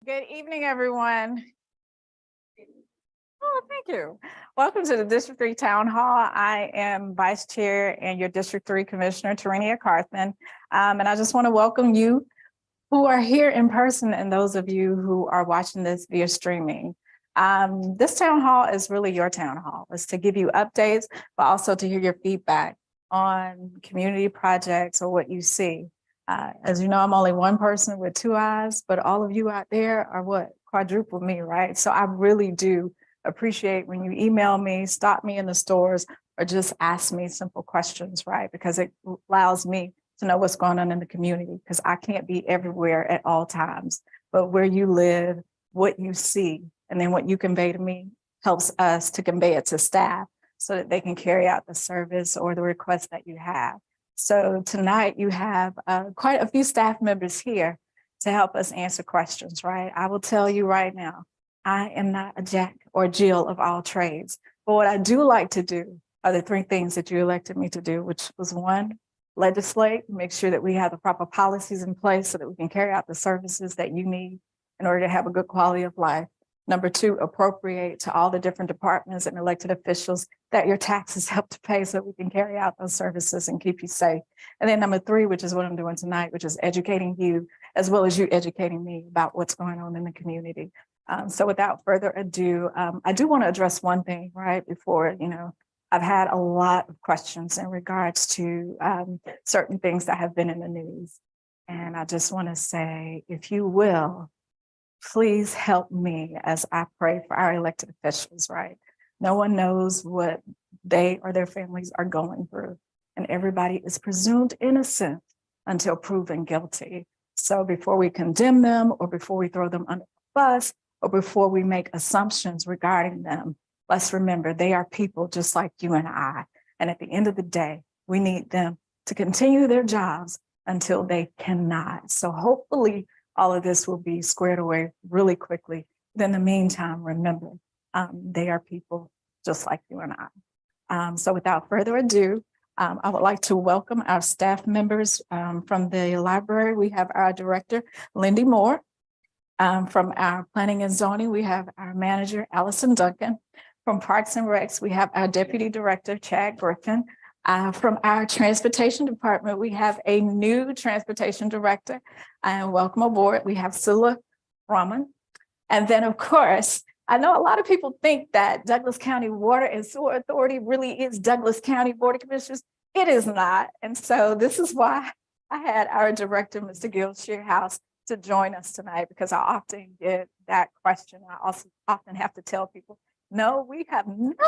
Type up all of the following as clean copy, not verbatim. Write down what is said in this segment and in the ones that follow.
Good evening, everyone. Oh, thank you. Welcome to the District 3 Town Hall. I am Vice Chair and your District 3 Commissioner, Tarenia Carthan. And I just want to welcome you who are here in person and those of you who are watching this via streaming. This town hall is really your town hall. It's to give you updates, but also to hear your feedback on community projects or what you see. As you know, I'm only one person with two eyes, but all of you out there are what? Quadruple me, right? So I really do appreciate when you email me, stop me in the stores, or just ask me simple questions, right? Because it allows me to know what's going on in the community, because I can't be everywhere at all times. But where you live, what you see, and then what you convey to me helps us to convey it to staff so that they can carry out the service or the request that you have. So tonight you have quite a few staff members here to help us answer questions, right? I will tell you right now, I am not a Jack or Jill of all trades, but what I do like to do are the three things that you elected me to do, which was one, legislate, make sure that we have the proper policies in place so that we can carry out the services that you need in order to have a good quality of life. Number two, appropriate to all the different departments and elected officials that your taxes help to pay so that we can carry out those services and keep you safe. And then number three, which is what I'm doing tonight, which is educating you as well as you educating me about what's going on in the community. So without further ado, I do want to address one thing, right, before, I've had a lot of questions in regards to certain things that have been in the news. And I just want to say, if you will, please help me as I pray for our elected officials, right? No one knows what they or their families are going through, and everybody is presumed innocent until proven guilty. So before we condemn them or before we throw them under the bus or before we make assumptions regarding them, let's remember they are people just like you and I. And at the end of the day, we need them to continue their jobs until they cannot. So hopefully all of this will be squared away really quickly. But in the meantime, remember, they are people just like you and I. So without further ado, I would like to welcome our staff members from the library. We have our director, Lindy Moore. From our planning and zoning, we have our manager, Allison Duncan. From Parks and Recs, we have our deputy director, Chad Griffin. From our transportation department, we have a new transportation director. And welcome aboard. We have Sula Raman. And then, of course, I know a lot of people think that Douglas County Water and Sewer Authority really is Douglas County Board of Commissioners. It is not. And so this is why I had our director, Mr. Gil Shearhouse, to join us tonight, because I often get that question. I also often have to tell people, no, we have nothing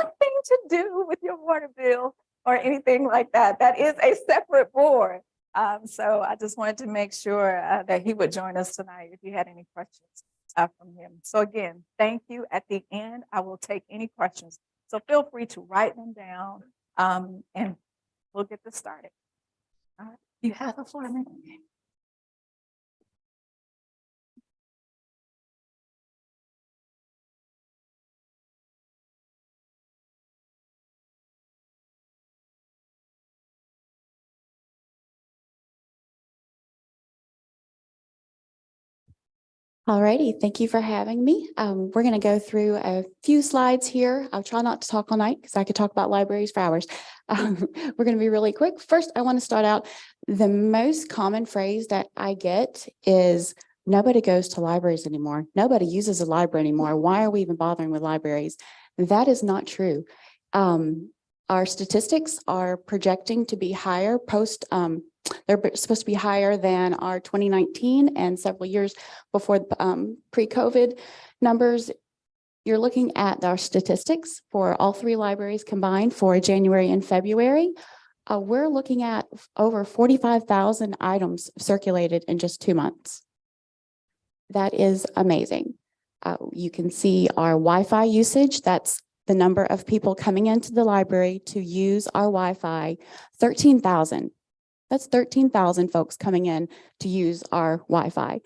to do with your water bill or anything like that. That is a separate board. So I just wanted to make sure that he would join us tonight if you had any questions from him. So again, thank you. At the end, I will take any questions. So feel free to write them down and we'll get this started. All right, you have the floor. Alrighty, thank you for having me. We're going to go through a few slides here. I'll try not to talk all night because I could talk about libraries for hours. We're going to be really quick. First, I want to start out. The most common phrase that I get is nobody goes to libraries anymore. Nobody uses a library anymore. Why are we even bothering with libraries? That is not true. Our statistics are projecting to be higher post they're supposed to be higher than our 2019 and several years before pre-COVID numbers. You're looking at our statistics for all three libraries combined for January and February. We're looking at over 45,000 items circulated in just 2 months. That is amazing. You can see our Wi-Fi usage. That's the number of people coming into the library to use our Wi-Fi, 13,000. That's 13,000 folks coming in to use our Wi-Fi.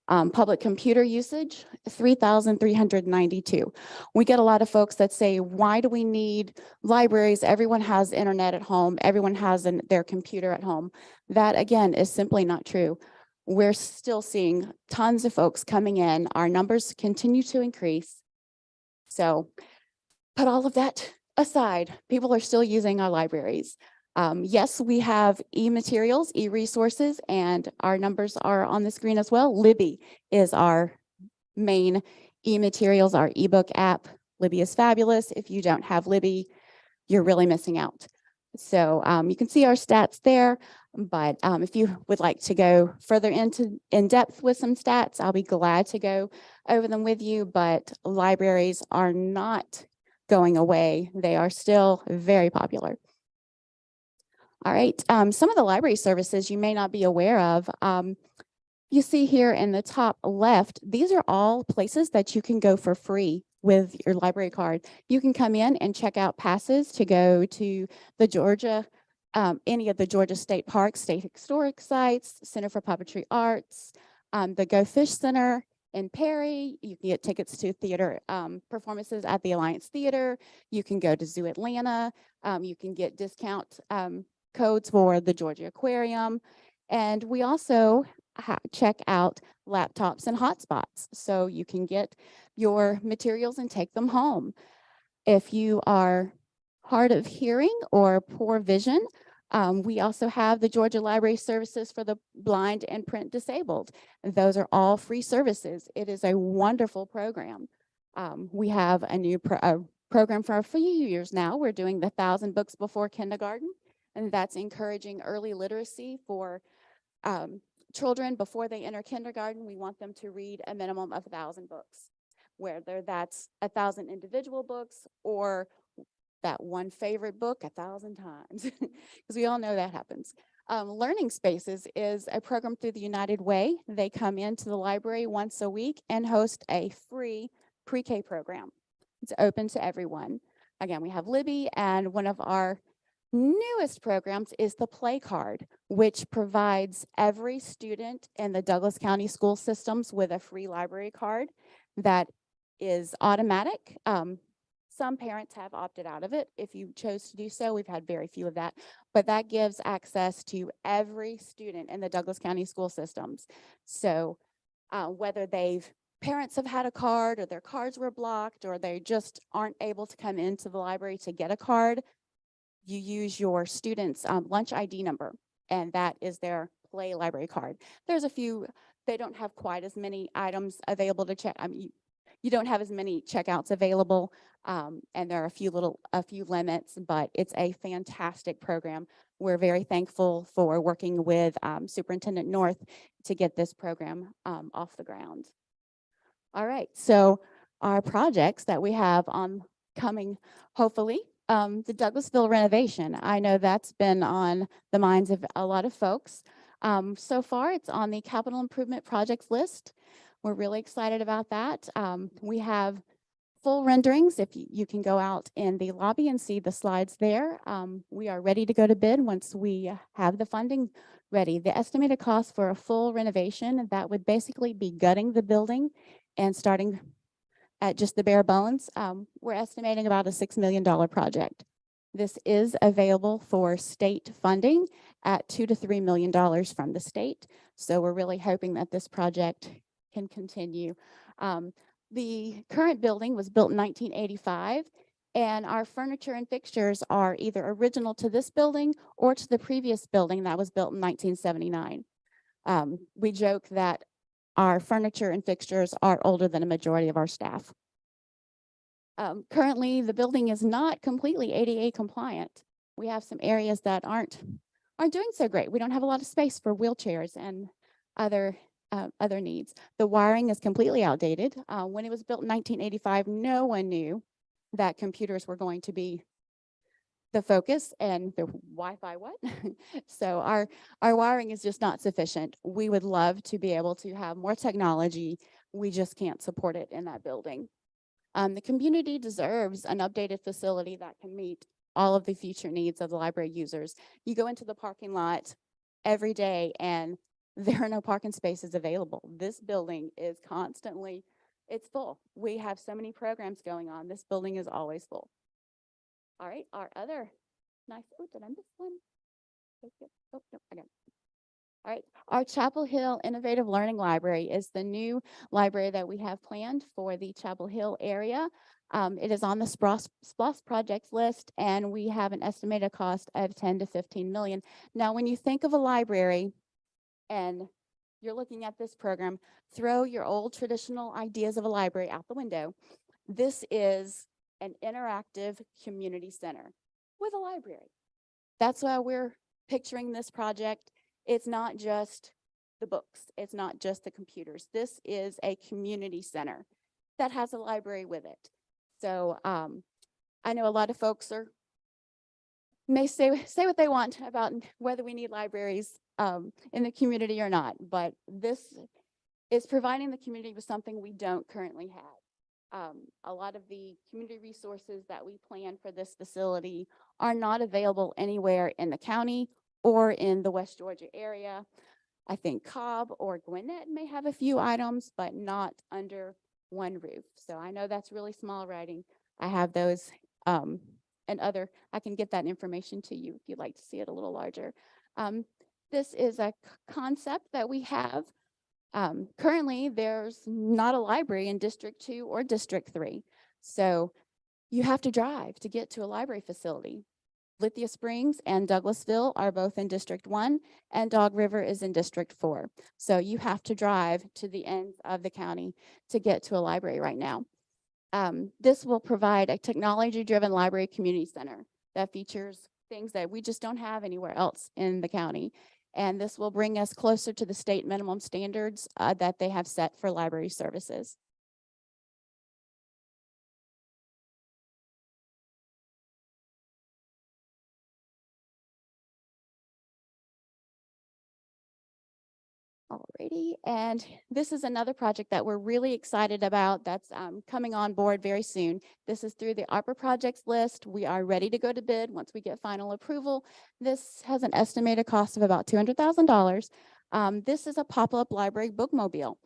Public computer usage, 3,392. We get a lot of folks that say, why do we need libraries? Everyone has internet at home. Everyone has their computer at home. That, again, is simply not true. we're still seeing tons of folks coming in. Our numbers continue to increase. So put all of that aside, people are still using our libraries. Yes, we have e-materials, e-resources, and our numbers are on the screen as well. Libby is our main e-materials, our ebook app. Libby is fabulous. If you don't have Libby, you're really missing out. So you can see our stats there, but if you would like to go further in depth with some stats, I'll be glad to go over them with you, but libraries are not going away. They are still very popular. All right, some of the library services you may not be aware of. You see here in the top left, these are all places that you can go for free with your library card. You can come in and check out passes to go to the Georgia, any of the Georgia State Parks, State Historic Sites, Center for Puppetry Arts, the Go Fish Center in Perry. You can get tickets to theater performances at the Alliance Theater. You can go to Zoo Atlanta. You can get discount codes for the Georgia Aquarium. And we also check out laptops and hotspots, so you can get your materials and take them home. If you are hard of hearing or poor vision, we also have the Georgia Library Services for the blind and print disabled. And those are all free services. It is a wonderful program. We have a new program for a few years now. We're doing the 1,000 books before kindergarten, and that's encouraging early literacy for children before they enter kindergarten. We want them to read a minimum of 1,000 books, whether that's 1,000 individual books or that one favorite book 1,000 times, because we all know that happens. Learning Spaces is a program through the United Way. They come into the library once a week and host a free pre-K program. It's open to everyone. Again, we have Libby, and one of our newest programs is the Play Card, which provides every student in the Douglas County school systems with a free library card that is automatic. Some parents have opted out of it. If you chose to do so, we've had very few of that, but that gives access to every student in the Douglas County school systems. So whether parents have had a card or their cards were blocked or they just aren't able to come into the library to get a card, you use your student's lunch ID number, and that is their Play library card. There's a few, they don't have quite as many items available to check. I mean, you don't have as many checkouts available, and there are a few limits, but it's a fantastic program. We're very thankful for working with Superintendent North to get this program off the ground. All right, so our projects that we have on coming, hopefully, the Douglasville renovation. I know that's been on the minds of a lot of folks. So far, it's on the capital improvement projects list. We're really excited about that. We have full renderings. If you can go out in the lobby and see the slides there. We are ready to go to bid once we have the funding ready. The estimated cost for a full renovation, that would basically be gutting the building and starting at just the bare bones, we're estimating about a $6 million project. This is available for state funding at $2 to $3 million from the state. So we're really hoping that this project can continue. The current building was built in 1985, and our furniture and fixtures are either original to this building or to the previous building that was built in 1979. We joke that our furniture and fixtures are older than a majority of our staff. Currently, the building is not completely ADA compliant. We have some areas that aren't doing so great. We don't have a lot of space for wheelchairs and other needs. The wiring is completely outdated. When it was built in 1985, no one knew that computers were going to be the focus and the Wi-Fi what? So our wiring is just not sufficient. We would love to be able to have more technology. We just can't support it in that building. The community deserves an updated facility that can meet all of the future needs of the library users. You go into the parking lot every day and there are no parking spaces available. This building is constantly, it's full. We have so many programs going on. This building is always full. All right, our other nice, oh, did I miss one? Oh, no, I got it. All right, our Chapel Hill Innovative Learning Library is the new library that we have planned for the Chapel Hill area. It is on the SPLOST projects list, and we have an estimated cost of 10 to 15 million. Now, when you think of a library and you're looking at this program, throw your old traditional ideas of a library out the window. This is an interactive community center with a library. That's why we're picturing this project. It's not just the books. It's not just the computers. This is a community center that has a library with it. So I know a lot of folks may say what they want about whether we need libraries in the community or not, but this is providing the community with something we don't currently have. A lot of the community resources that we plan for this facility are not available anywhere in the county or in the West Georgia area. I think Cobb or Gwinnett may have a few items, but not under one roof. So I know that's really small writing. I have those and I can get that information to you if you'd like to see it a little larger. This is a concept that we have. Currently, there's not a library in District 2 or District 3. So you have to drive to get to a library facility. Lithia Springs and Douglasville are both in District 1, and Dog River is in District 4. So you have to drive to the ends of the county to get to a library right now. This will provide a technology-driven library community center that features things that we just don't have anywhere else in the county. And this will bring us closer to the state minimum standards that they have set for library services. Alrighty, and this is another project that we're really excited about that's coming on board very soon. This is through the ARPA projects list. We are ready to go to bid once we get final approval. This has an estimated cost of about $200,000. This is a pop-up library bookmobile.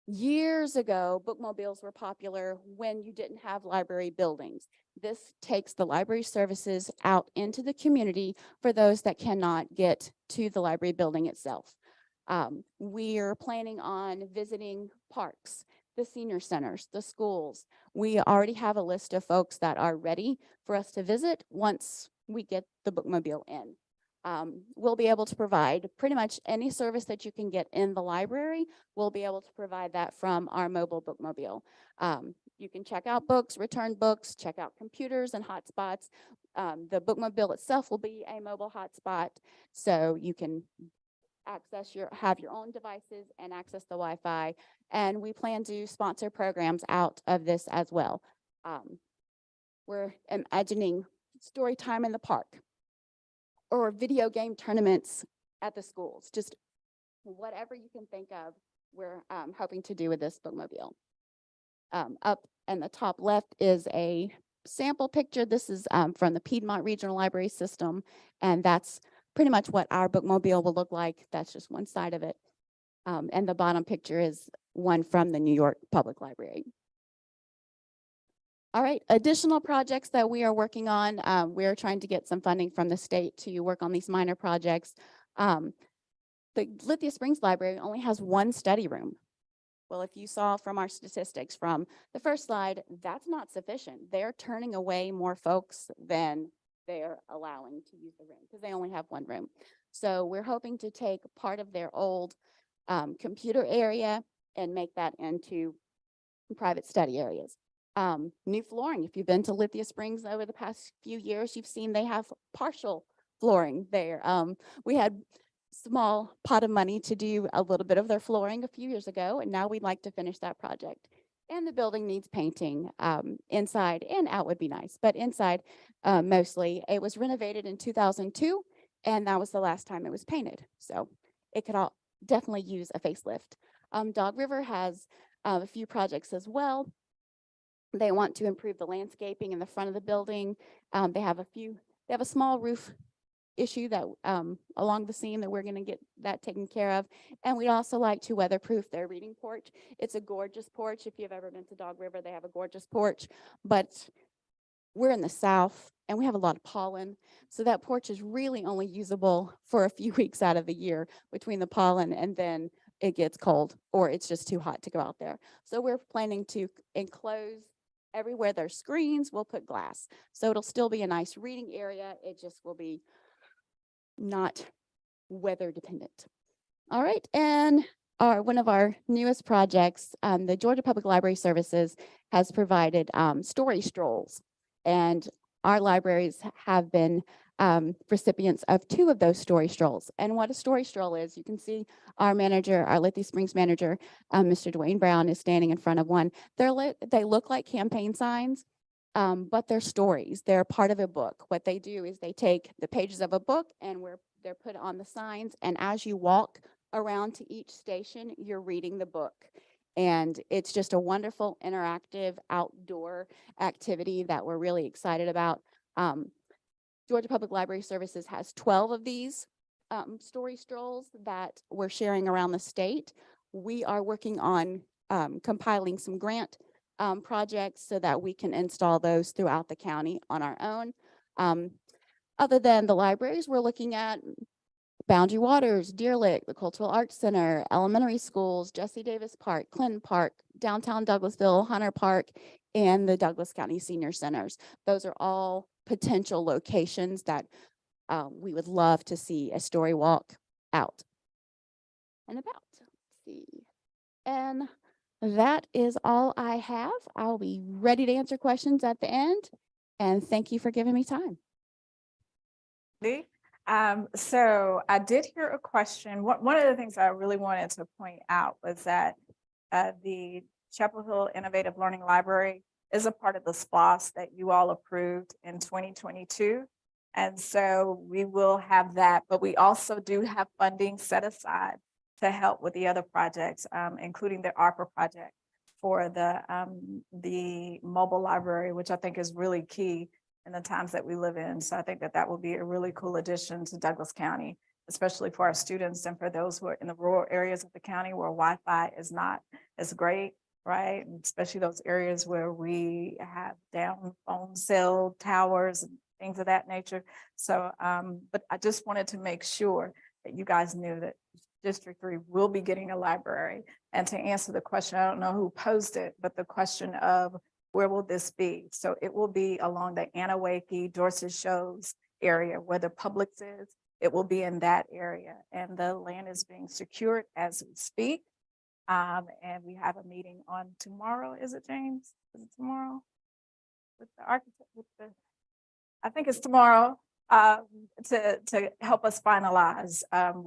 Years ago, bookmobiles were popular when you didn't have library buildings. This takes the library services out into the community for those that cannot get to the library building itself. We're planning on visiting parks, the senior centers, the schools. We already have a list of folks that are ready for us to visit once we get the bookmobile in. We'll be able to provide pretty much any service that you can get in the library. We'll be able to provide that from our mobile bookmobile. You can check out books, return books, check out computers and hotspots. The bookmobile itself will be a mobile hotspot, so you can have your own devices and access the Wi-Fi. And we plan to sponsor programs out of this as well. We're imagining story time in the park or video game tournaments at the schools, just whatever you can think of, we're hoping to do with this bookmobile. Up in the top left is a sample picture. This is from the Piedmont Regional Library System, and that's pretty much what our bookmobile will look like. That's just one side of it. And the bottom picture is one from the New York Public Library. All right, additional projects that we are working on. We are trying to get some funding from the state to work on these minor projects. The Lithia Springs Library only has one study room. Well, if you saw from our statistics from the first slide, that's not sufficient. They're turning away more folks than they're allowing to use the room because they only have one room. So we're hoping to take part of their old computer area and make that into private study areas. New flooring. If you've been to Lithia Springs over the past few years, you've seen they have partial flooring there. We had small pot of money to do a little bit of their flooring a few years ago, and now we'd like to finish that project. And the building needs painting. Inside and out would be nice, but inside mostly. It was renovated in 2002, and that was the last time it was painted. So it could all definitely use a facelift. Dog River has a few projects as well. They want to improve the landscaping in the front of the building. They have a small roof issue that along the seam that we're going to get that taken care of. And we'd also like to weatherproof their reading porch. It's a gorgeous porch. If you've ever been to Dog River, they have a gorgeous porch, but we're in the south and we have a lot of pollen. So that porch is really only usable for a few weeks out of the year between the pollen and then it gets cold or it's just too hot to go out there. So we're planning to enclose everywhere there's screens, we'll put glass. So it'll still be a nice reading area. It just will be not weather dependent. All right, and one of our newest projects, the Georgia Public Library Services has provided story strolls, and our libraries have been recipients of 2 of those story strolls. And what a story stroll is, you can see our manager, our Lithia Springs manager, Mr. Dwayne Brown, is standing in front of one. They look like campaign signs, but they're stories. They're part of a book. What they do is they take the pages of a book and they're put on the signs, and as you walk around to each station, you're reading the book. And it's just a wonderful interactive outdoor activity that we're really excited about. Georgia Public Library Services has 12 of these story strolls that we're sharing around the state. We are working on compiling some grant projects so that we can install those throughout the county on our own. Other than the libraries, we're looking at Boundary Waters, Deer Lick, the Cultural Arts Center, elementary schools, Jesse Davis Park, Clinton Park, downtown Douglasville, Hunter Park, and the Douglas County Senior Centers. Those are all potential locations that we would love to see a story walk out and about. Let's see. And that is all I have. I'll be ready to answer questions at the end. And thank you for giving me time. So I did hear a question. One of the things I really wanted to point out was that the Chapel Hill Innovative Learning Library is a part of the SPLOST that you all approved in 2022. And so we will have that, but we also do have funding set aside to help with the other projects, including the ARPA project for the mobile library, which I think is really key in the times that we live in. So I think that that will be a really cool addition to Douglas County, especially for our students and for those who are in the rural areas of the county where Wi-Fi is not as great, right? And especially those areas where we have down phone cell towers and things of that nature. So, but I just wanted to make sure that you guys knew that District 3 will be getting a library. And to answer the question, I don't know who posed it, but the question of where will this be? So it will be along the Anawake, Dorset Shows area where the Publix is. It will be in that area, and the land is being secured as we speak. And we have a meeting on tomorrow. Is it, James? Is it tomorrow? With the architect, I think it's tomorrow, to help us finalize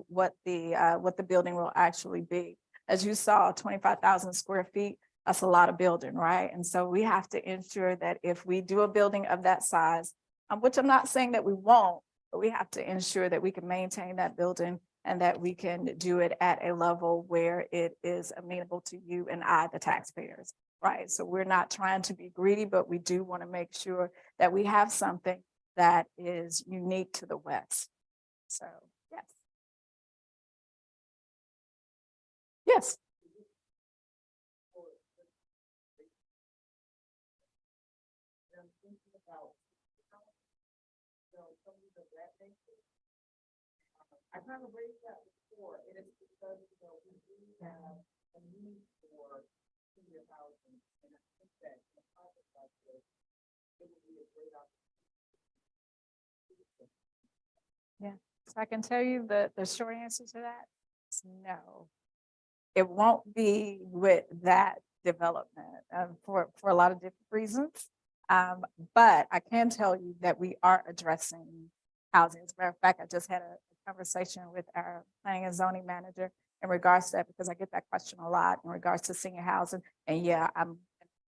what the building will actually be. As you saw, 25,000 square feet. That's a lot of building, right? And so we have to ensure that if we do a building of that size, which I'm not saying that we won't, but we have to ensure that we can maintain that building and that we can do it at a level where it is amenable to you and I, the taxpayers, right? So we're not trying to be greedy, but we do want to make sure that we have something that is unique to the West. So, yes. Yes. I kind of raised that before, and it's because, you know, we do have a need for senior housing, and I think that in a project like this, it would be a great opportunity. Yeah, so I can tell you the short answer to that is no. It won't be with that development for a lot of different reasons. But I can tell you that we are addressing housing. As a matter of fact, I just had a conversation with our planning and zoning manager in regards to that, because I get that question a lot in regards to senior housing. And yeah, I'm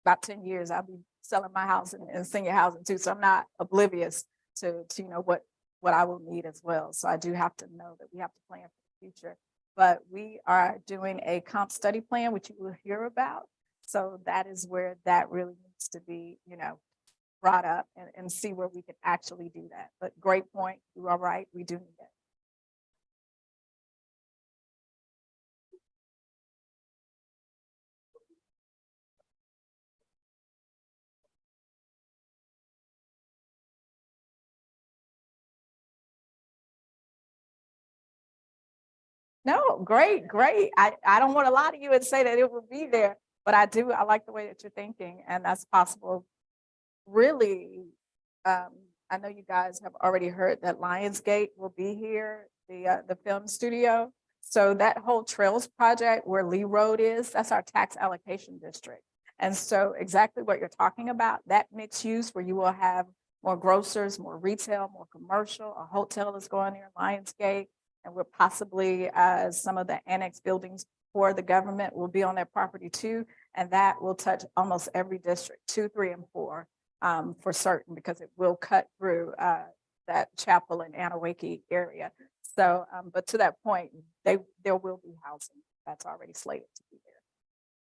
about 10 years, I'll be selling my house in senior housing too. So I'm not oblivious to you know what I will need as well. So I do have to know that we have to plan for the future. But we are doing a comp study plan, which you will hear about. So that is where that really needs to be, you know, brought up and see where we can actually do that. But great point. You are right. We do need it. No, great, great. I don't want to lie to you and say that it will be there, but I like the way that you're thinking, and that's possible. Really, I know you guys have already heard that Lionsgate will be here, the film studio. So that whole Trails project where Lee Road is, that's our tax allocation district. And so exactly what you're talking about, that mixed use where you will have more grocers, more retail, more commercial, a hotel is going there, Lionsgate, and we're possibly, some of the annex buildings for the government will be on their property too. And that will touch almost every district, 2, 3, and 4, for certain, because it will cut through that Chapel and Anawake area. So, but to that point, there will be housing that's already slated to be there.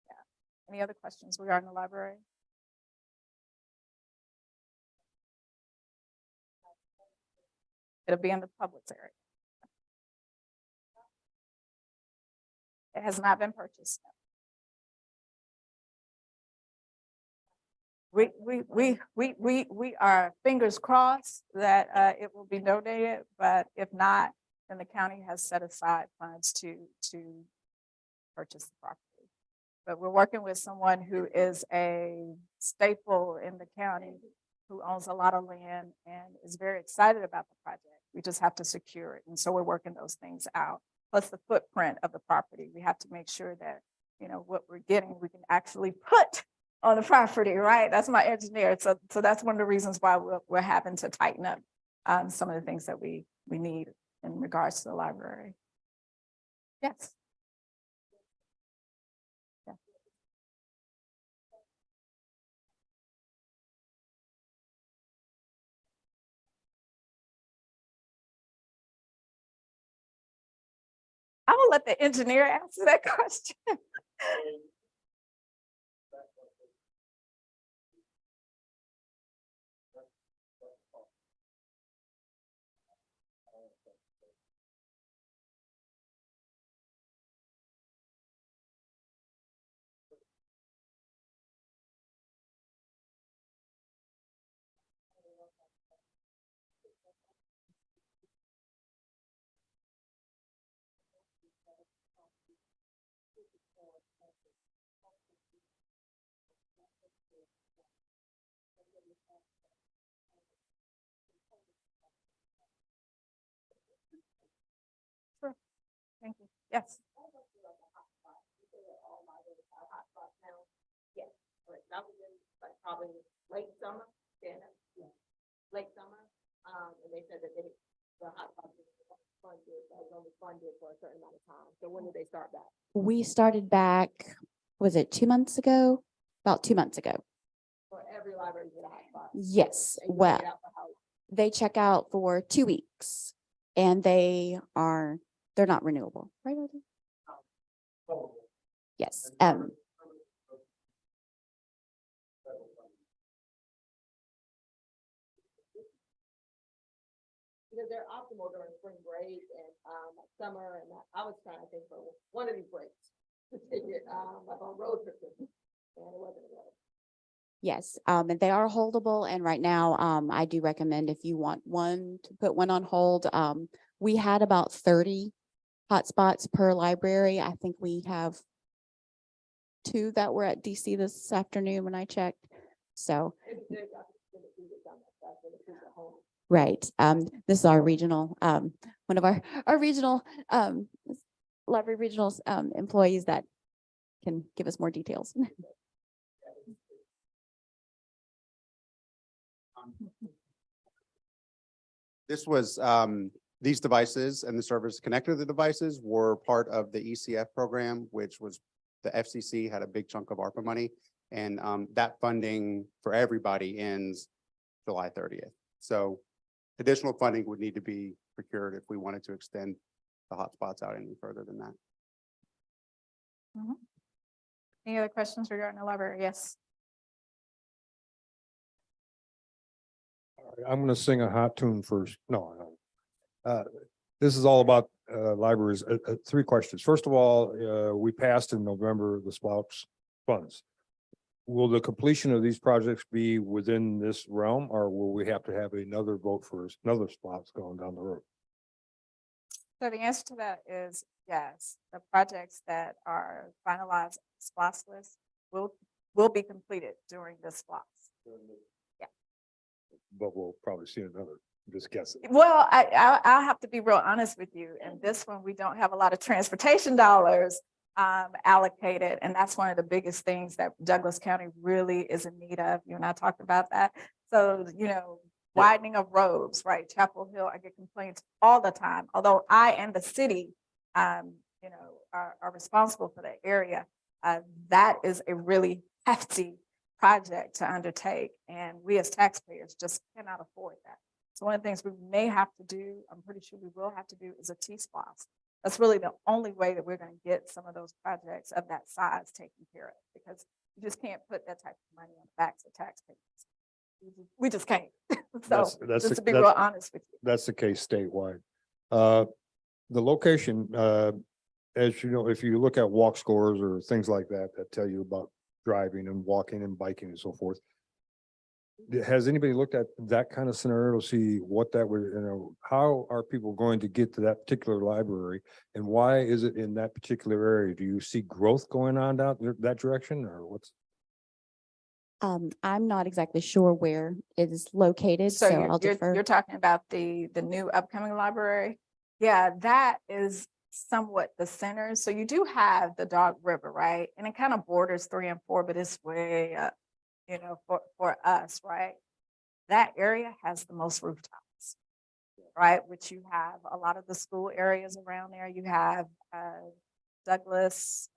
Yeah. Any other questions regarding the library? It'll be in the Publix area. It has not been purchased. We are fingers crossed that it will be donated, but if not, then the county has set aside funds to purchase the property. But we're working with someone who is a staple in the county, who owns a lot of land and is very excited about the project. We just have to secure it. And so we're working those things out. Plus the footprint of the property. We have to make sure that, you know, what we're getting, we can actually put on the property, right? That's my engineer. So that's one of the reasons why we're having to tighten up some of the things that we need in regards to the library. Yes. Yeah. I will let the engineer answer that question. Sure. Thank you. Yes. Yes, but that was in like probably late summer, late summer. And they said that the hot spots was only funded for a certain amount of time. So when did they start back? We started back, was it 2 months ago? About 2 months ago. For every library with a hot spot? Yes, And you well, laid out for how- they check out for 2 weeks and they're not renewable, right? Audrey? Yes, Because they're optimal during spring break and summer, and I was trying to think for one of these breaks to take it like on road trip, and it wasn't available. yes, and they are holdable. And right now, I do recommend if you want one to put one on hold. We had about 30 hotspots per library. I think we have 2 that were at DC this afternoon when I checked. So, right. This is our regional, one of our regional, library regionals, employees that can give us more details. This was, these devices and the servers connected to the devices were part of the ECF program, which was the FCC had a big chunk of ARPA money. And that funding for everybody ends July 30th. So additional funding would need to be procured if we wanted to extend the hotspots out any further than that. Any other questions regarding the library? Yes. I'm gonna sing a hot tune first. No, no. This is all about libraries. 3 questions. First of all, we passed in November the Splouts funds. Will the completion of these projects be within this realm, or will we have to have another vote for another Splouts going down the road? So the answer to that is yes. The projects that are finalized SPOS list will be completed during this SPOS. But we'll probably see another, just guessing. Well, I'll have to be real honest with you. And this one, we don't have a lot of transportation dollars allocated. And that's one of the biggest things that Douglas County really is in need of. You and I talked about that. So, widening of roads, right? Chapel Hill, I get complaints all the time, although I and the city, are responsible for the area. That is a really hefty project to undertake, and we as taxpayers just cannot afford that. So one of the things we may have to do, I'm pretty sure we will have to do, is a T-SPOS. That's really the only way that we're going to get some of those projects of that size taken care of, because you just can't put that type of money on the backs of taxpayers. We just can't. So That's just the- to be real honest with you. That's the case statewide. The location, as you know, if you look at walk scores or things like that, that tell you about driving and walking and biking and so forth. Has anybody looked at that kind of scenario to see what that would, how are people going to get to that particular library? And why is it in that particular area? Do you see growth going on down that direction, or what's? I'm not exactly sure where it is located, so So I'll defer. you're talking about the new upcoming library? Yeah, that is somewhat the center. So you do have the Dog River, right? And it kind of borders 3 and 4, but it's way up, for us, right? That area has the most rooftops, right? Which you have a lot of the school areas around there. You have Douglas,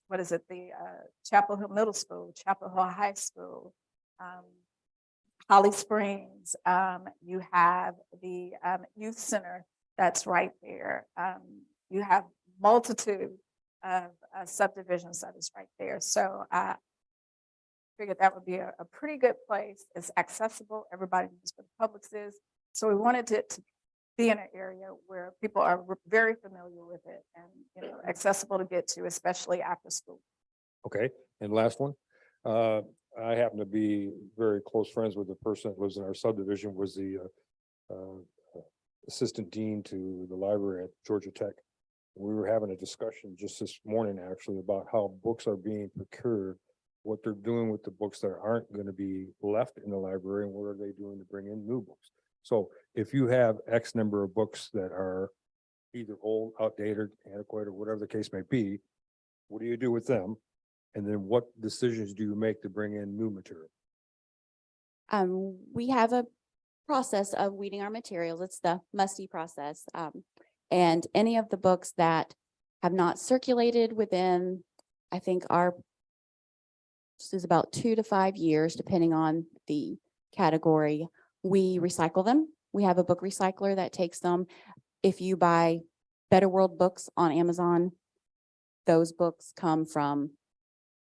what is it? The Chapel Hill Middle School, Chapel Hill High School, Holly Springs. You have the youth center that's right there. You have multitude of subdivisions that is right there. So I figured that would be a pretty good place. It's accessible. Everybody knows where the Publix is. So we wanted it to be in an area where people are very familiar with it and accessible to get to, especially after school. Okay, and last one. I happen to be very close friends with the person that lives in our subdivision, was the assistant dean to the library at Georgia Tech. We were having a discussion just this morning, actually, about how books are being procured, what they're doing with the books that aren't going to be left in the library, and what are they doing to bring in new books. So if you have X number of books that are either old, outdated, antiquated, or whatever the case may be, what do you do with them? And then what decisions do you make to bring in new material? We have a process of weeding our materials. It's the musty process. And any of the books that have not circulated within, I think this is about 2 to 5 years, depending on the category, we recycle them. We have a book recycler that takes them. If you buy Better World books on Amazon, those books come from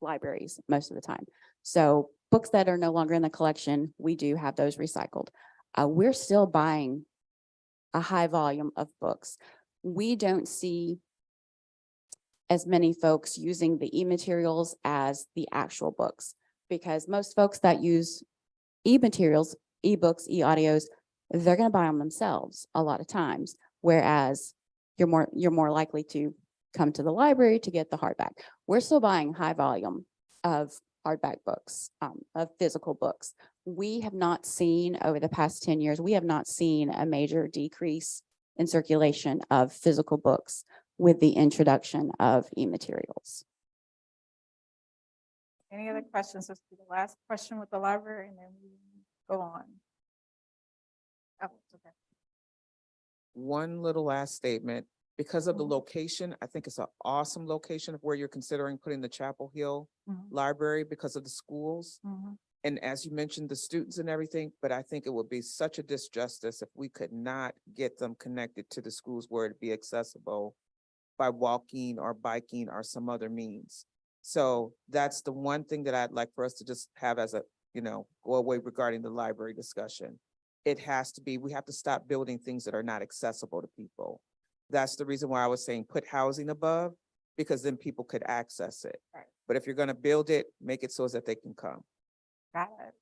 libraries most of the time. So books that are no longer in the collection, we do have those recycled. We're still buying a high volume of books. We don't see as many folks using the e-materials as the actual books, because most folks that use e-materials, e-books, e-audios, they're going to buy them themselves a lot of times. Whereas you're more likely to come to the library to get the hardback. We're still buying high volume of hardback books, of physical books. We have not seen over the past 10 years, we have not seen a major decrease in circulation of physical books with the introduction of e-materials. Any other questions? This will be the last question with the library, and then we go on. Oh, it's okay. One little last statement, because of the location, I think it's an awesome location of where you're considering putting the Chapel Hill Mhm. Library because of the schools. Mhm. And as you mentioned, the students and everything, but I think it would be such a disjustice if we could not get them connected to the schools where it'd be accessible by walking or biking or some other means. So that's the one thing that I'd like for us to just have as a, go away regarding the library discussion. It has to be, we have to stop building things that are not accessible to people. That's the reason why I was saying put housing above, because then people could access it. Right. But if you're gonna build it, make it so that they can come. Got it.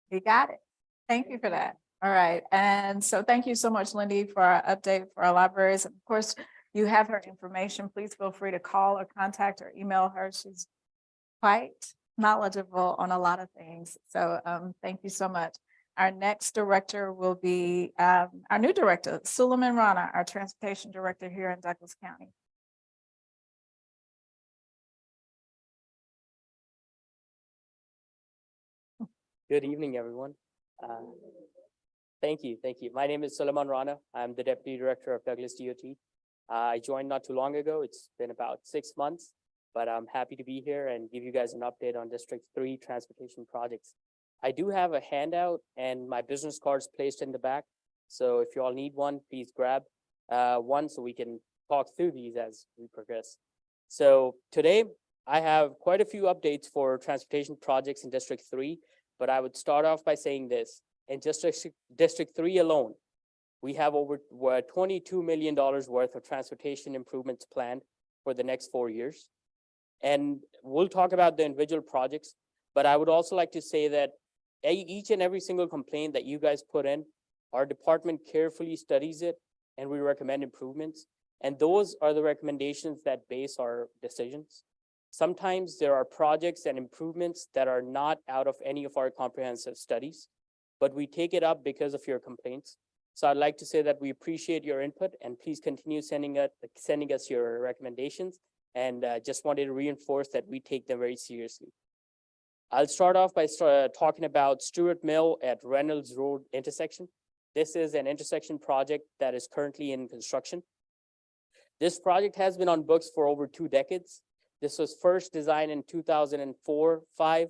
You got it. Thank you for that. All right, and so thank you so much, Lindy, for our update for our libraries. Of course, you have her information. Please feel free to call or contact or email her. She's quite knowledgeable on a lot of things. So thank you so much. Our next director will be our new director, Suleiman Rana, our transportation director here in Douglas County. Good evening, everyone. Thank you. My name is Suleiman Rana. I'm the Deputy Director of Douglas DOT. I joined not too long ago. It's been about 6 months, but I'm happy to be here and give you guys an update on District 3 transportation projects. I do have a handout and my business cards placed in the back. So if you all need one, please grab one so we can talk through these as we progress. So today I have quite a few updates for transportation projects in District 3, but I would start off by saying this. In District 3 alone, we have over $22 million worth of transportation improvements planned for the next 4 years. And we'll talk about the individual projects, but I would also like to say that each and every single complaint that you guys put in, our department carefully studies it and we recommend improvements. And those are the recommendations that base our decisions. Sometimes there are projects and improvements that are not out of any of our comprehensive studies, but we take it up because of your complaints. So I'd like to say that we appreciate your input and please continue sending us your recommendations. And just wanted to reinforce that we take them very seriously. I'll start off by talking about Stewart Mill at Reynolds Road intersection. This is an intersection project that is currently in construction. This project has been on books for over 2 decades. This was first designed in 2004-05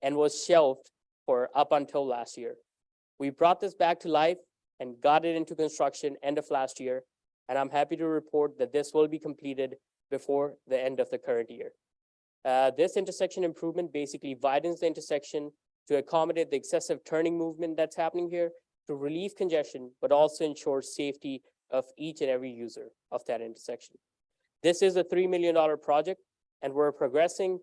and was shelved for up until last year. We brought this back to life and got it into construction end of last year. And I'm happy to report that this will be completed before the end of the current year. This intersection improvement basically widens the intersection to accommodate the excessive turning movement that's happening here, to relieve congestion, but also ensure safety of each and every user of that intersection. This is a $3 million project and we're progressing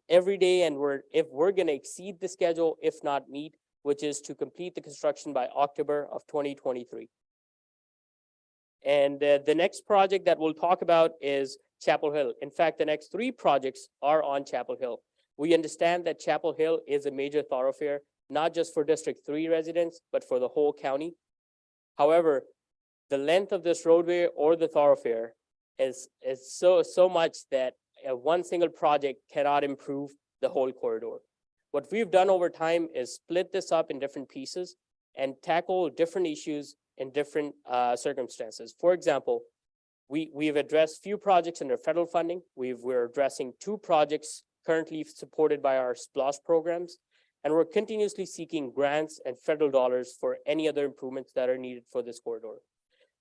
every day, and if we're going to exceed the schedule, if not meet, which is to complete the construction by October of 2023. And the next project that we'll talk about is Chapel Hill. In fact, the next 3 projects are on Chapel Hill. We understand that Chapel Hill is a major thoroughfare, not just for District 3 residents, but for the whole county. However, the length of this roadway or the thoroughfare is so much that one single project cannot improve the whole corridor. What we've done over time is split this up in different pieces and tackle different issues in different circumstances. For example, we've addressed few projects under federal funding. We're addressing 2 projects currently supported by our SPLOST programs, and we're continuously seeking grants and federal dollars for any other improvements that are needed for this corridor.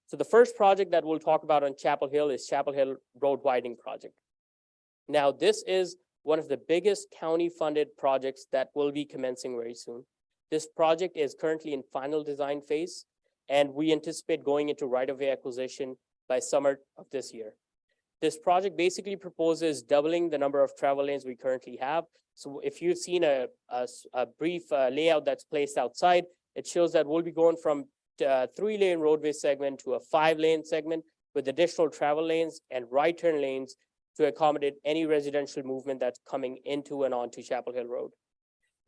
So the first project that we'll talk about on Chapel Hill is Chapel Hill Road Widening Project. Now, this is one of the biggest county-funded projects that will be commencing very soon. This project is currently in final design phase, and we anticipate going into right-of-way acquisition by summer of this year. This project basically proposes doubling the number of travel lanes we currently have. So if you've seen a brief layout that's placed outside, it shows that we'll be going from a 3-lane roadway segment to a 5-lane segment with additional travel lanes and right turn lanes to accommodate any residential movement that's coming into and onto Chapel Hill Road.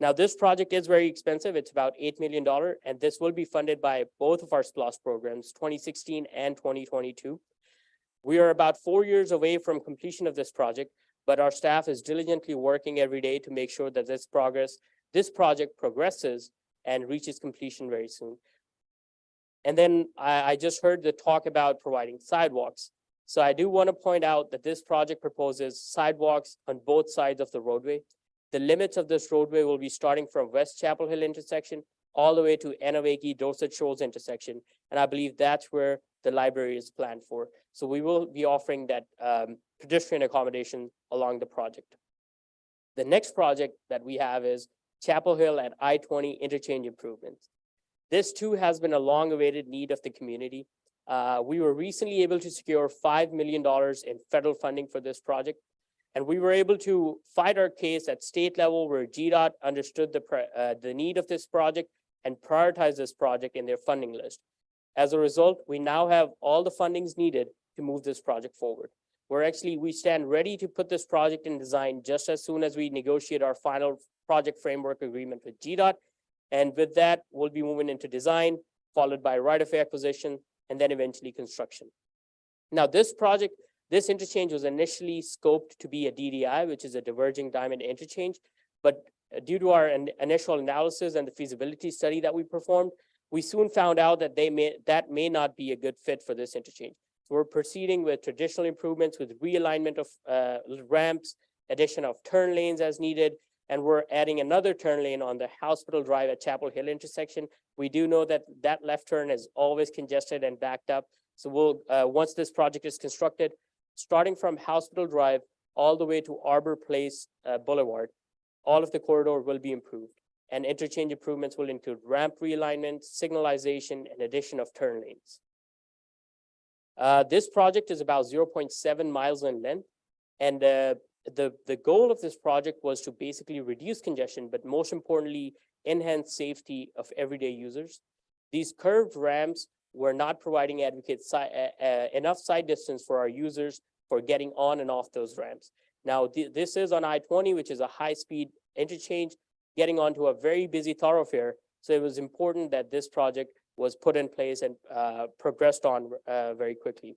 Now, this project is very expensive. It's about $8 million, and this will be funded by both of our SPLOST programs, 2016 and 2022. We are about 4 years away from completion of this project, but our staff is diligently working every day to make sure that this project progresses and reaches completion very soon. And then I just heard the talk about providing sidewalks. So I do want to point out that this project proposes sidewalks on both sides of the roadway. The limits of this roadway will be starting from West Chapel Hill intersection all the way to Enoveiki Dorset Shoals intersection. And I believe that's where the library is planned for. So we will be offering that pedestrian accommodation along the project. The next project that we have is Chapel Hill and I-20 interchange improvements. This too has been a long-awaited need of the community. We were recently able to secure $5 million in federal funding for this project. And we were able to fight our case at state level where GDOT understood the need of this project and prioritize this project in their funding list. As a result, we now have all the fundings needed to move this project forward. We stand ready to put this project in design just as soon as we negotiate our final project framework agreement with GDOT. And with that, we'll be moving into design, followed by right-of-way acquisition, and then eventually construction. Now, this interchange was initially scoped to be a DDI, which is a diverging diamond interchange. But due to our initial analysis and the feasibility study that we performed, we soon found out that that may not be a good fit for this interchange. So we're proceeding with traditional improvements with realignment of ramps, addition of turn lanes as needed, and we're adding another turn lane on the Hospital Drive at Chapel Hill intersection. We do know that that left turn is always congested and backed up. So we'll, once this project is constructed, starting from Hospital Drive all the way to Arbor Place Boulevard, all of the corridor will be improved. And interchange improvements will include ramp realignment, signalization, and addition of turn lanes. This project is about 0.7 miles in length. And the goal of this project was to basically reduce congestion, but most importantly, enhance safety of everyday users. These curved ramps were not providing enough side distance for our users for getting on and off those ramps. Now, this is on I-20, which is a high-speed interchange, getting onto a very busy thoroughfare. So it was important that this project was put in place and progressed on very quickly.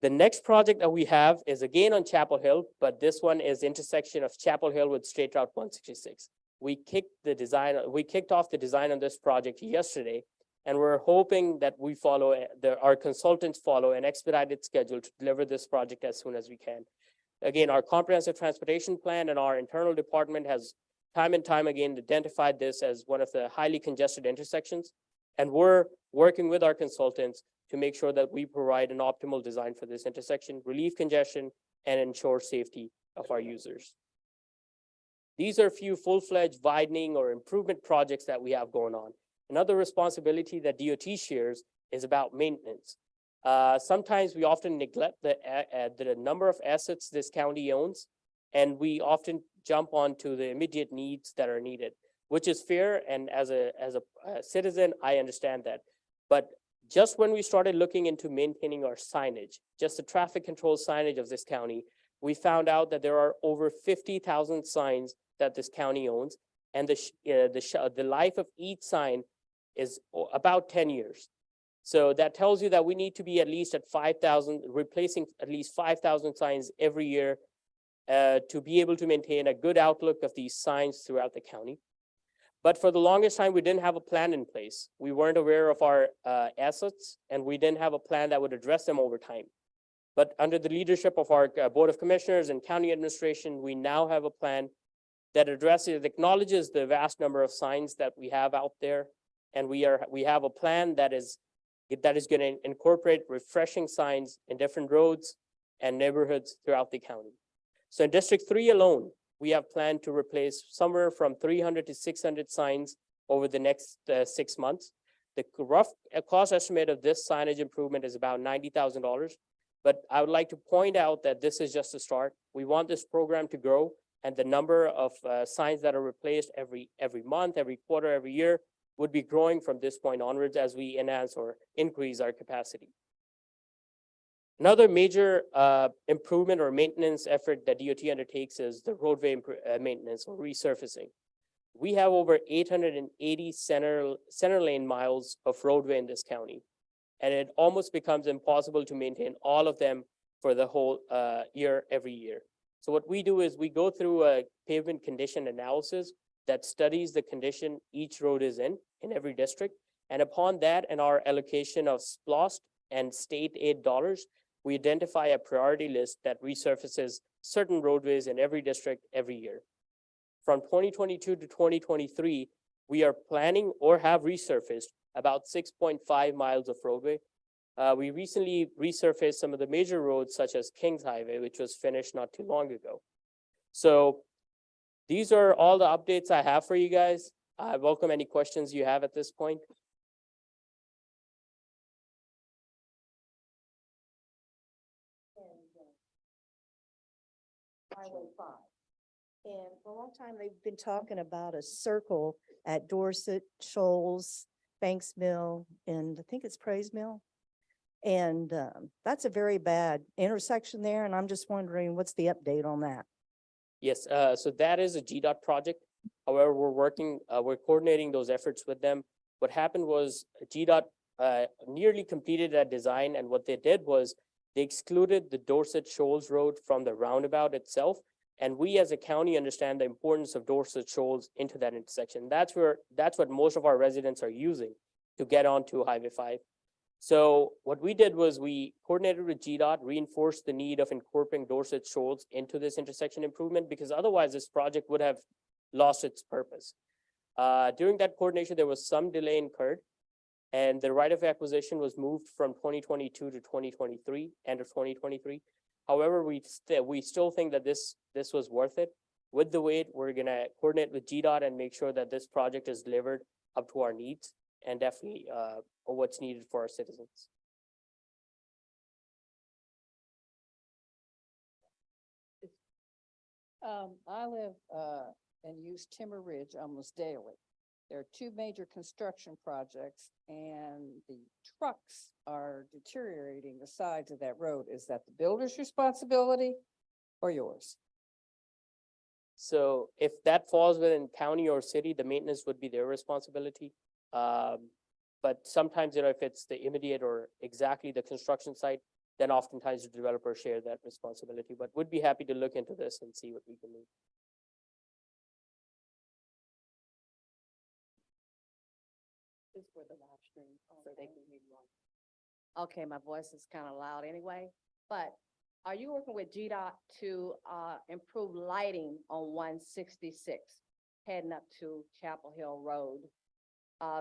The next project that we have is again on Chapel Hill, but this one is intersection of Chapel Hill with State Route 166. We kicked off the design on this project yesterday, and we're hoping that we our consultants follow an expedited schedule to deliver this project as soon as we can. Again, our comprehensive transportation plan and our internal department has time and time again identified this as one of the highly congested intersections. And we're working with our consultants to make sure that we provide an optimal design for this intersection, relieve congestion, and ensure safety of our users. These are a few full-fledged widening or improvement projects that we have going on. Another responsibility that DOT shares is about maintenance. Sometimes we often neglect the number of assets this county owns, and we often jump onto the immediate needs that are needed, which is fair. And as a citizen, I understand that. But just when we started looking into maintaining our signage, just the traffic control signage of this county, we found out that there are over 50,000 signs that this county owns, and the life of each sign is about 10 years. So that tells you that we need to be at least at 5,000, replacing at least 5,000 signs every year to be able to maintain a good outlook of these signs throughout the county. But for the longest time, we didn't have a plan in place. We weren't aware of our assets, and we didn't have a plan that would address them over time. But under the leadership of our Board of Commissioners and County Administration, we now have a plan that acknowledges the vast number of signs that we have out there. And we have a plan that is going to incorporate refreshing signs in different roads and neighborhoods throughout the county. So in District 3 alone, we have planned to replace somewhere from 300 to 600 signs over the next 6 months. The rough cost estimate of this signage improvement is about $90,000. But I would like to point out that this is just a start. We want this program to grow, and the number of signs that are replaced every month, every quarter, every year would be growing from this point onwards as we enhance or increase our capacity. Another major improvement or maintenance effort that DOT undertakes is the roadway maintenance or resurfacing. We have over 880 center lane miles of roadway in this county, and it almost becomes impossible to maintain all of them for the whole year, every year. So what we do is we go through a pavement condition analysis that studies the condition each road is in every district. And upon that and our allocation of SPLOST and state aid dollars, we identify a priority list that resurfaces certain roadways in every district every year. From 2022 to 2023, we are planning or have resurfaced about 6.5 miles of roadway. We recently resurfaced some of the major roads such as Kings Highway, which was finished not too long ago. So these are all the updates I have for you guys. I welcome any questions you have at this point. Highway 5. And for a long time, they've been talking about a circle at Dorset, Shoals, Banks Mill, and I think it's Praise Mill. And that's a very bad intersection there, and I'm just wondering, what's the update on that? Yes, so that is a GDOT project. However, we're coordinating those efforts with them. What happened was GDOT nearly completed that design, and what they did was they excluded the Dorset Shoals Road from the roundabout itself. And we as a county understand the importance of Dorset Shoals into that intersection. That's what most of our residents are using to get onto Highway 5. So what we did was we coordinated with GDOT, reinforced the need of incorporating Dorset Shoals into this intersection improvement, because otherwise this project would have lost its purpose. During that coordination, there was some delay incurred, and the right of acquisition was moved from 2022 to 2023, end of 2023. However, we still think that this was worth it. With the wait, we're gonna coordinate with GDOT and make sure that this project is delivered up to our needs and definitely what's needed for our citizens. I live and use Timber Ridge almost daily. There are two major construction projects and the trucks are deteriorating the sides of that road. Is that the builder's responsibility or yours? So if that falls within county or city, the maintenance would be their responsibility. But sometimes, if it's the immediate or exactly the construction site, then oftentimes the developers share that responsibility, but would be happy to look into this and see what we can do. This for the live stream, so they can hear you on. Okay, my voice is kind of loud anyway, but are you working with GDOT to improve lighting on 166 heading up to Chapel Hill Road?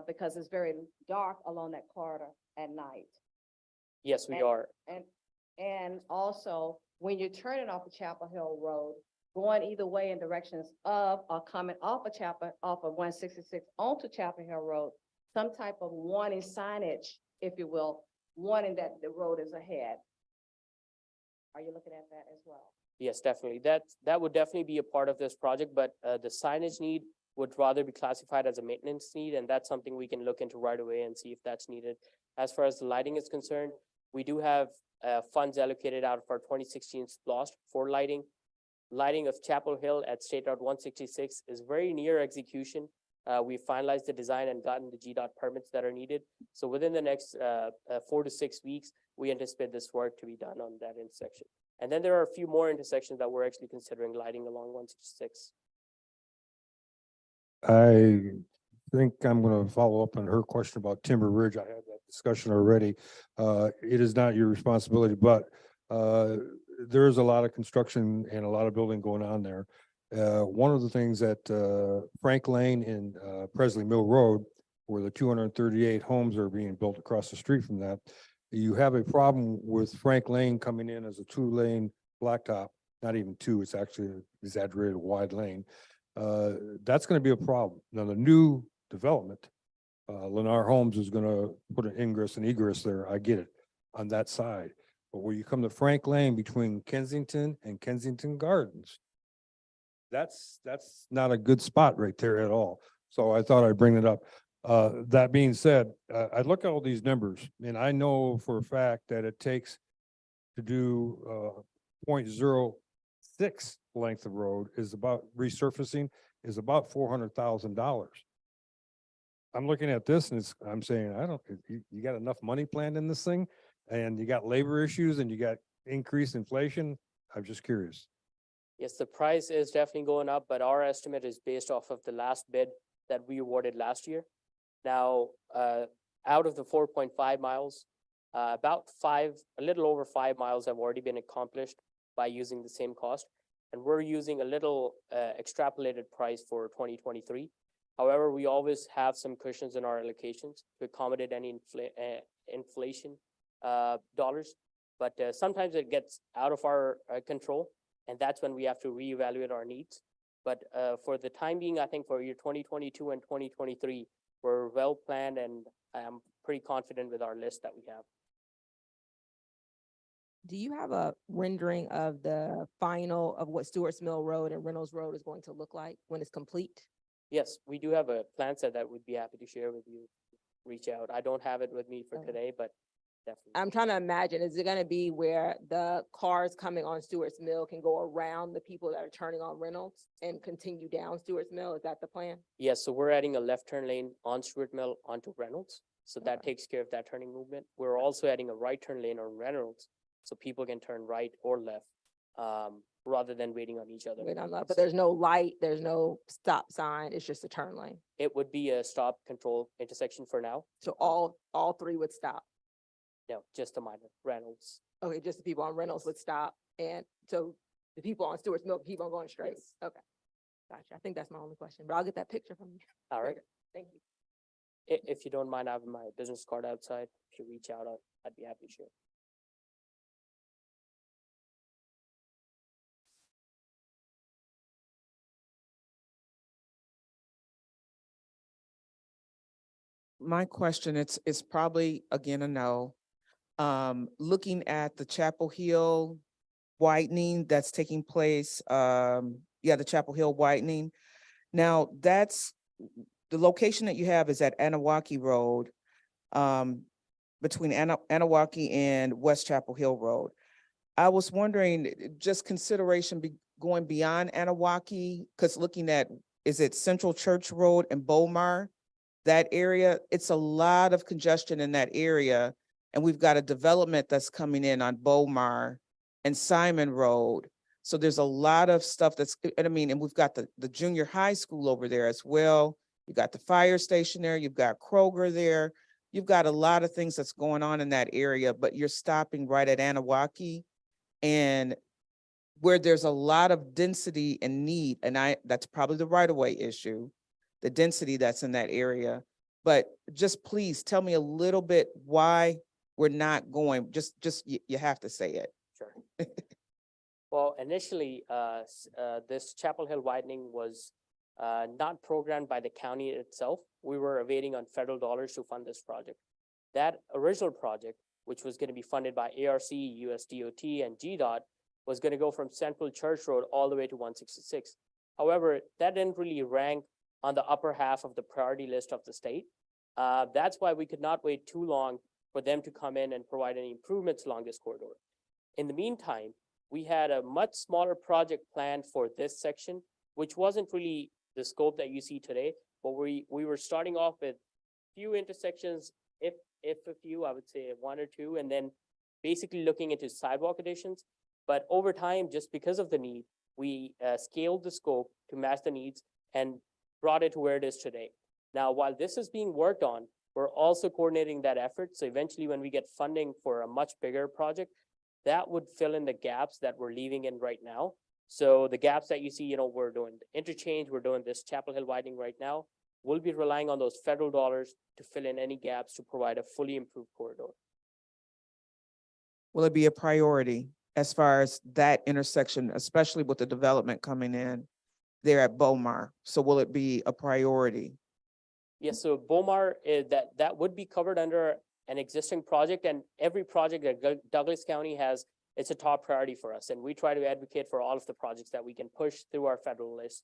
Because it's very dark along that corridor at night. Yes, we And- are. And also, when you're turning off of Chapel Hill Road, going either way in directions of or coming off of 166 onto Chapel Hill Road, some type of warning signage, if you will, warning that the road is ahead. Are you looking at that as well? Yes, definitely. That would definitely be a part of this project, but the signage need would rather be classified as a maintenance need, and that's something we can look into right away and see if that's needed. As far as the lighting is concerned, we do have funds allocated out of our 2016 SPLOST for lighting. Lighting of Chapel Hill at State Route 166 is very near execution. We finalized the design and gotten the GDOT permits that are needed. So within the next 4 to 6 weeks, we anticipate this work to be done on that intersection. And then there are a few more intersections that we're actually considering lighting along 166. I think I'm gonna follow up on her question about Timber Ridge. I had that discussion already. It is not your responsibility, but there is a lot of construction and a lot of building going on there. One of the things that Frank Lane and Presley Mill Road, where the 238 homes are being built across the street from that, you have a problem with Frank Lane coming in as a 2-lane blacktop, not even 2, it's actually an exaggerated wide lane. That's gonna be a problem. Now, the new development, Lennar Homes is gonna put an ingress and egress there, I get it, on that side. But when you come to Frank Lane between Kensington and Kensington Gardens, that's not a good spot right there at all. So I thought I'd bring it up. That being said, I look at all these numbers and I know for a fact that it takes to do 0.06 length of road is about resurfacing is about $400,000. I'm looking at this and I'm saying, you got enough money planned in this thing and you got labor issues and you got increased inflation. I'm just curious. Yes, the price is definitely going up, but our estimate is based off of the last bid that we awarded last year. Now, out of the 4.5 miles, a little over 5 miles have already been accomplished by using the same cost. And we're using a little extrapolated price for 2023. However, we always have some cushions in our allocations to accommodate any inflation dollars. But sometimes it gets out of our control, and that's when we have to reevaluate our needs. But for the time being, I think for year 2022 and 2023, we're well planned, and I'm pretty confident with our list that we have. Do you have a rendering of the final of what Stewart's Mill Road and Reynolds Road is going to look like when it's complete? Yes, we do have a plan set that we'd be happy to share with you. Reach out. I don't have it with me for Okay. today, but definitely. I'm trying to imagine, is it gonna be where the cars coming on Stewart's Mill can go around the people that are turning on Reynolds and continue down Stewart's Mill? Is that the plan? Yes, so we're adding a left turn lane on Stuart Mill onto Reynolds. So that takes care of that turning movement. We're also adding a right turn lane on Reynolds, so people can turn right or left, rather than waiting on each other. Wait, I'm not, but there's no light, there's no stop sign, it's just a turn lane. It would be a stop control intersection for now. So all three would stop. No, just a minor Reynolds. Okay, just the people on Reynolds would stop, and so the people on Stewart's Mill keep on going straight. Okay. Gotcha. I think that's my only question, but I'll get that picture from you. All right. later. Thank you. If you don't mind, I have my business card outside. If you reach out, I'd be happy to share. My question, it's probably again a no. Looking at the Chapel Hill widening that's taking place, the Chapel Hill widening. Now, that's, the location that you have is at Anawaki Road, between Anawaki and West Chapel Hill Road. I was wondering, just consideration going beyond Anawaki, because looking at, is it Central Church Road and Bomar? That area, it's a lot of congestion in that area. And we've got a development that's coming in on Bomar and Simon Road. So there's a lot of stuff and we've got the junior high school over there as well. You got the fire station there, you've got Kroger there. You've got a lot of things that's going on in that area, but you're stopping right at Anawaki. And where there's a lot of density and need, and that's probably the right-of-way issue, the density that's in that area. But just please tell me a little bit why we're not going, you have to say it. Sure. Well, initially, this Chapel Hill widening was not programmed by the county itself. We were awaiting on federal dollars to fund this project. That original project, which was going to be funded by ARC, USDOT, and GDOT, was going to go from Central Church Road all the way to 166. However, that didn't really rank on the upper half of the priority list of the state. That's why we could not wait too long for them to come in and provide any improvements along this corridor. In the meantime, we had a much smaller project planned for this section, which wasn't really the scope that you see today, but we were starting off with few intersections, if a few, I would say 1 or 2, and then basically looking into sidewalk additions. But over time, just because of the need, we scaled the scope to match the needs and brought it to where it is today. Now, while this is being worked on, we're also coordinating that effort. So eventually when we get funding for a much bigger project, that would fill in the gaps that we're leaving in right now. So the gaps that you see, we're doing the interchange, we're doing this Chapel Hill widening right now. We'll be relying on those federal dollars to fill in any gaps to provide a fully improved corridor. Will it be a priority as far as that intersection, especially with the development coming in there at Bomar? So will it be a priority? Yes, so Bomar, that would be covered under an existing project, and every project that Douglas County has, it's a top priority for us. And we try to advocate for all of the projects that we can push through our federal list.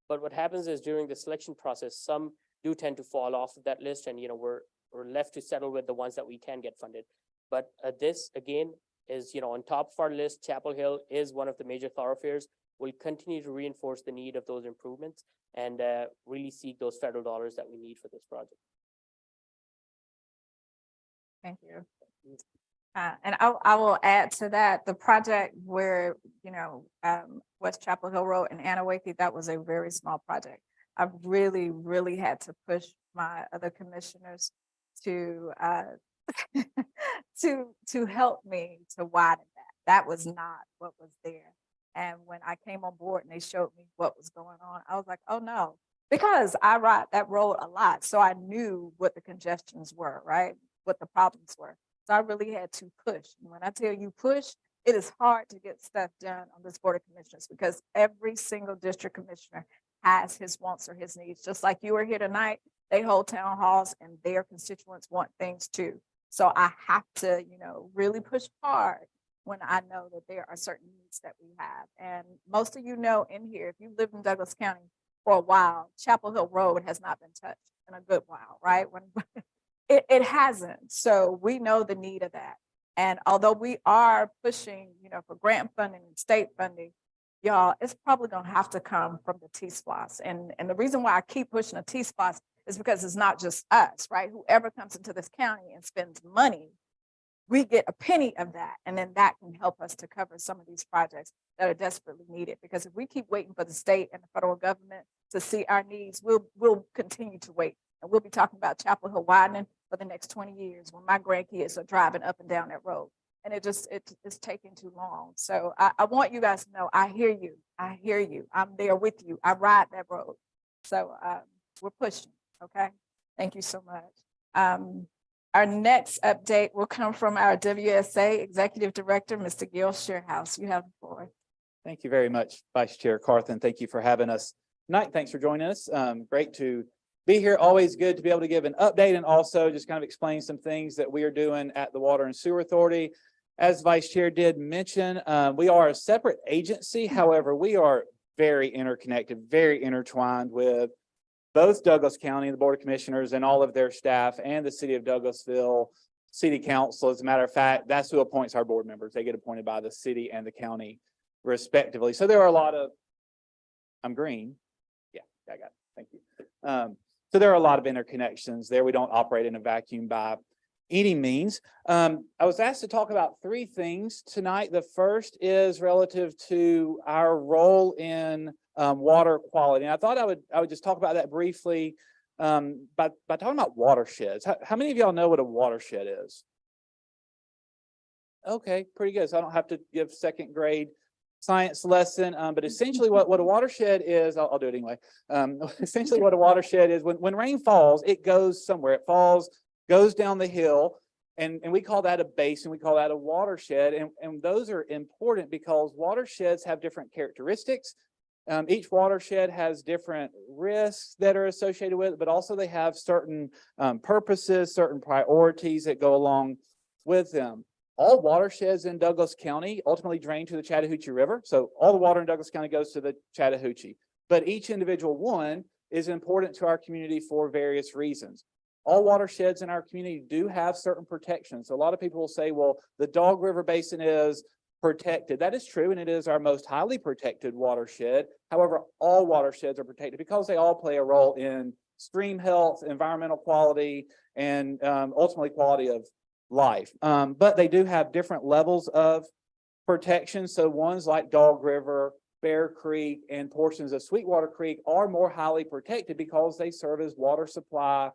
But what happens is during the selection process, some do tend to fall off of that list, and we're left to settle with the ones that we can get funded. But this again is on top of our list. Chapel Hill is one of the major thoroughfares. We'll continue to reinforce the need of those improvements and really seek those federal dollars that we need for this project. Thank you. And I will add to that, the project where, West Chapel Hill Road and Anawaki, that was a very small project. I really, really had to push my other commissioners to to help me to widen that. That was not what was there. And when I came on board and they showed me what was going on, I was like, oh no, because I ride that road a lot. So I knew what the congestions were, right? What the problems were. So I really had to push. And when I tell you push, it is hard to get stuff done on this Board of Commissioners because every single district commissioner has his wants or his needs. Just like you are here tonight, they hold town halls and their constituents want things too. So I have to, really push hard when I know that there are certain needs that we have. And most of you know in here, if you lived in Douglas County for a while, Chapel Hill Road has not been touched in a good while, right? When it hasn't. So we know the need of that. And although we are pushing, for grant funding and state funding, y'all, it's probably gonna have to come from the T-SPLOS. And the reason why I keep pushing the T-SPLOS is because it's not just us, right? Whoever comes into this county and spends money, we get a penny of that. And then that can help us to cover some of these projects that are desperately needed. Because if we keep waiting for the state and the federal government to see our needs, we'll continue to wait. And we'll be talking about Chapel Hill widening for the next 20 years when my grandkids are driving up and down that road. And it's taking too long. So I want you guys to know, I hear you. I hear you. I'm there with you. I ride that road. So we're pushing, okay? Thank you so much. Our next update will come from our WSA Executive Director, Mr. Gil Shearhouse. You have the floor. Thank you very much, Vice Chair Carthen. Thank you for having us tonight. Thanks for joining us. Great to be here. Always good to be able to give an update and also just kind of explain some things that we are doing at the Water and Sewer Authority. As Vice Chair did mention, we are a separate agency. However, we are very interconnected, very intertwined with both Douglas County, the Board of Commissioners, and all of their staff, and the City of Douglasville City Council. As a matter of fact, that's who appoints our board members. They get appointed by the city and the county respectively. So there are a lot of, I'm green. Yeah, I got it. Thank you. So there are a lot of interconnections there. We don't operate in a vacuum by any means. I was asked to talk about three things tonight. The first is relative to our role in water quality. And I thought I would just talk about that briefly by talking about watersheds. How many of y'all know what a watershed is? Okay, pretty good. So I don't have to give second grade science lesson, but essentially what a watershed is, I'll do it anyway. Essentially what a watershed is, when rain falls, it goes somewhere. It falls, goes down the hill, and we call that a basin. We call that a watershed. And those are important because watersheds have different characteristics. Each watershed has different risks that are associated with it, but also they have certain purposes, certain priorities that go along with them. All watersheds in Douglas County ultimately drain to the Chattahoochee River. So all the water in Douglas County goes to the Chattahoochee, but each individual one is important to our community for various reasons. All watersheds in our community do have certain protections. So a lot of people will say, well, the Dog River Basin is protected. That is true, and it is our most highly protected watershed. However, all watersheds are protected because they all play a role in stream health, environmental quality, and ultimately quality of life. But they do have different levels of protection. So ones like Dog River, Bear Creek, and portions of Sweetwater Creek are more highly protected because they serve as water supply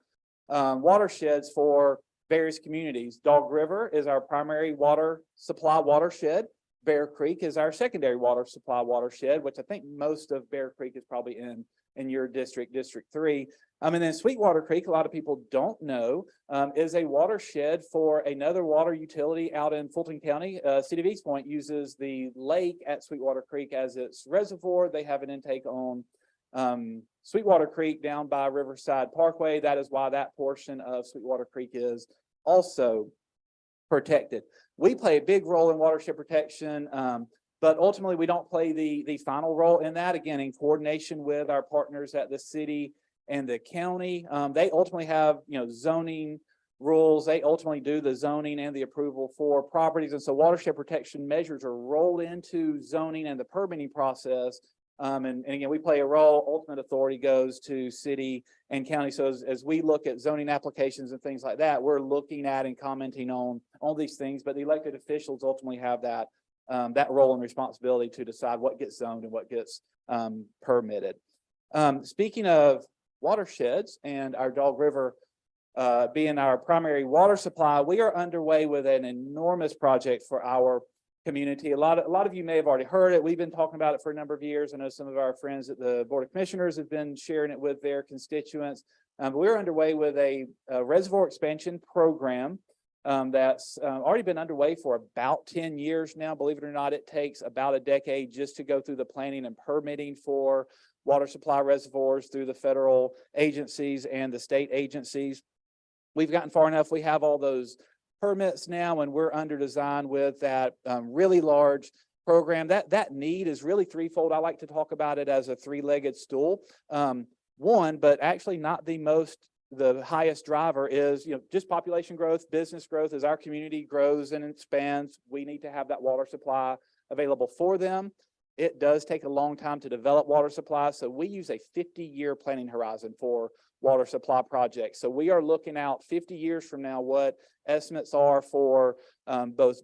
watersheds for various communities. Dog River is our primary water supply watershed. Bear Creek is our secondary water supply watershed, which I think most of Bear Creek is probably in your district, District 3. And then Sweetwater Creek, a lot of people don't know, is a watershed for another water utility out in Fulton County. City of East Point uses the lake at Sweetwater Creek as its reservoir. They have an intake on Sweetwater Creek down by Riverside Parkway. That is why that portion of Sweetwater Creek is also protected. We play a big role in watershed protection, but ultimately we don't play the final role in that. Again, in coordination with our partners at the city and the county, they ultimately have zoning rules. They ultimately do the zoning and the approval for properties, and so watershed protection measures are rolled into zoning and the permitting process. And again, we play a role. Ultimate authority goes to city and county. So as we look at zoning applications and things like that, we're looking at and commenting on all these things. But the elected officials ultimately have that role and responsibility to decide what gets zoned and what gets permitted. Speaking of watersheds and our Dog River being our primary water supply, we are underway with an enormous project for our community. A lot of you may have already heard it. We've been talking about it for a number of years. I know some of our friends at the Board of Commissioners have been sharing it with their constituents. We're underway with a reservoir expansion program that's already been underway for about 10 years now. Believe it or not, it takes about a decade just to go through the planning and permitting for water supply reservoirs through the federal agencies and the state agencies. We've gotten far enough. We have all those permits now, and we're under design with that really large program. That need is really threefold. I like to talk about it as a three-legged stool. One, but actually not the highest driver is, just population growth, business growth. As our community grows and expands, we need to have that water supply available for them. It does take a long time to develop water supply, so we use a 50-year planning horizon for water supply projects. So we are looking out 50 years from now what estimates are for both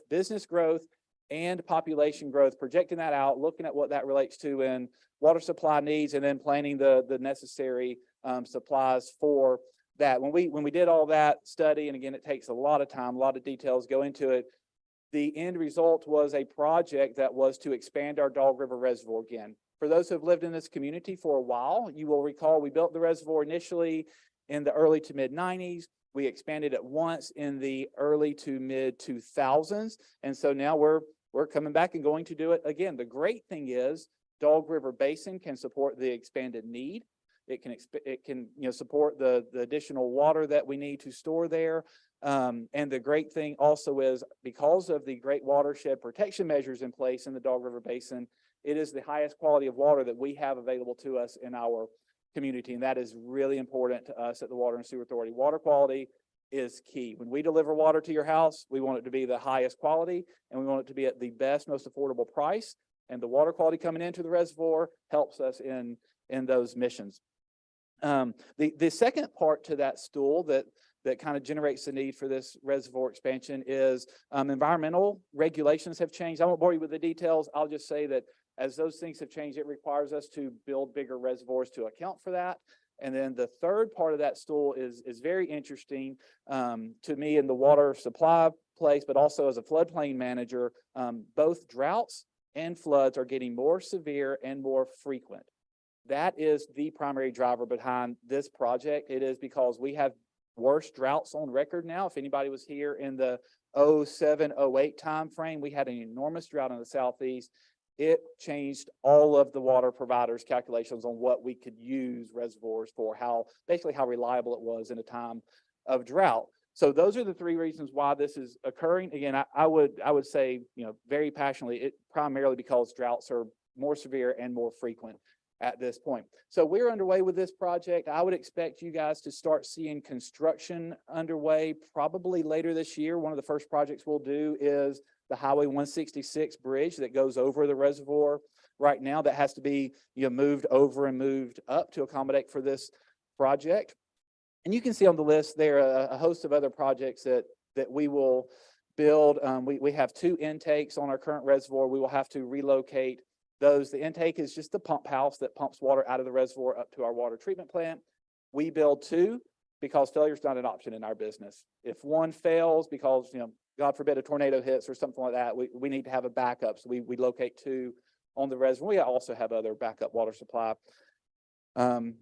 business growth and population growth, projecting that out, looking at what that relates to in water supply needs, and then planning the necessary supplies for that. When we did all that study, and again, it takes a lot of time, a lot of details go into it, the end result was a project that was to expand our Dog River Reservoir again. For those who have lived in this community for a while, you will recall we built the reservoir initially in the early to mid 90s. We expanded it once in the early to mid 2000s. And so now we're coming back and going to do it again. The great thing is Dog River Basin can support the expanded need. It can support the additional water that we need to store there. And the great thing also is, because of the great watershed protection measures in place in the Dog River Basin, it is the highest quality of water that we have available to us in our community. And that is really important to us at the Water and Sewer Authority. Water quality is key. When we deliver water to your house, we want it to be the highest quality, and we want it to be at the best, most affordable price. And the water quality coming into the reservoir helps us in those missions. The second part to that stool that kind of generates the need for this reservoir expansion is environmental regulations have changed. I won't bore you with the details. I'll just say that as those things have changed, it requires us to build bigger reservoirs to account for that. And then the third part of that stool is very interesting to me in the water supply place, but also as a floodplain manager. Both droughts and floods are getting more severe and more frequent. That is the primary driver behind this project. It is because we have worse droughts on record now. If anybody was here in the 07, 08 timeframe, we had an enormous drought in the Southeast. It changed all of the water providers' calculations on what we could use reservoirs for, basically how reliable it was in a time of drought. So those are the three reasons why this is occurring. Again, I would say, very passionately, it primarily because droughts are more severe and more frequent at this point. So we're underway with this project. I would expect you guys to start seeing construction underway probably later this year. One of the first projects we'll do is the Highway 166 bridge that goes over the reservoir right now, that has to be moved over and moved up to accommodate for this project. And you can see on the list there a host of other projects that we will build. We have 2 intakes on our current reservoir. We will have to relocate those. The intake is just the pump house that pumps water out of the reservoir up to our water treatment plant. We build 2 because failure is not an option in our business. If one fails because, God forbid, a tornado hits or something like that, we need to have a backup. So we locate 2 on the reservoir. We also have other backup water supply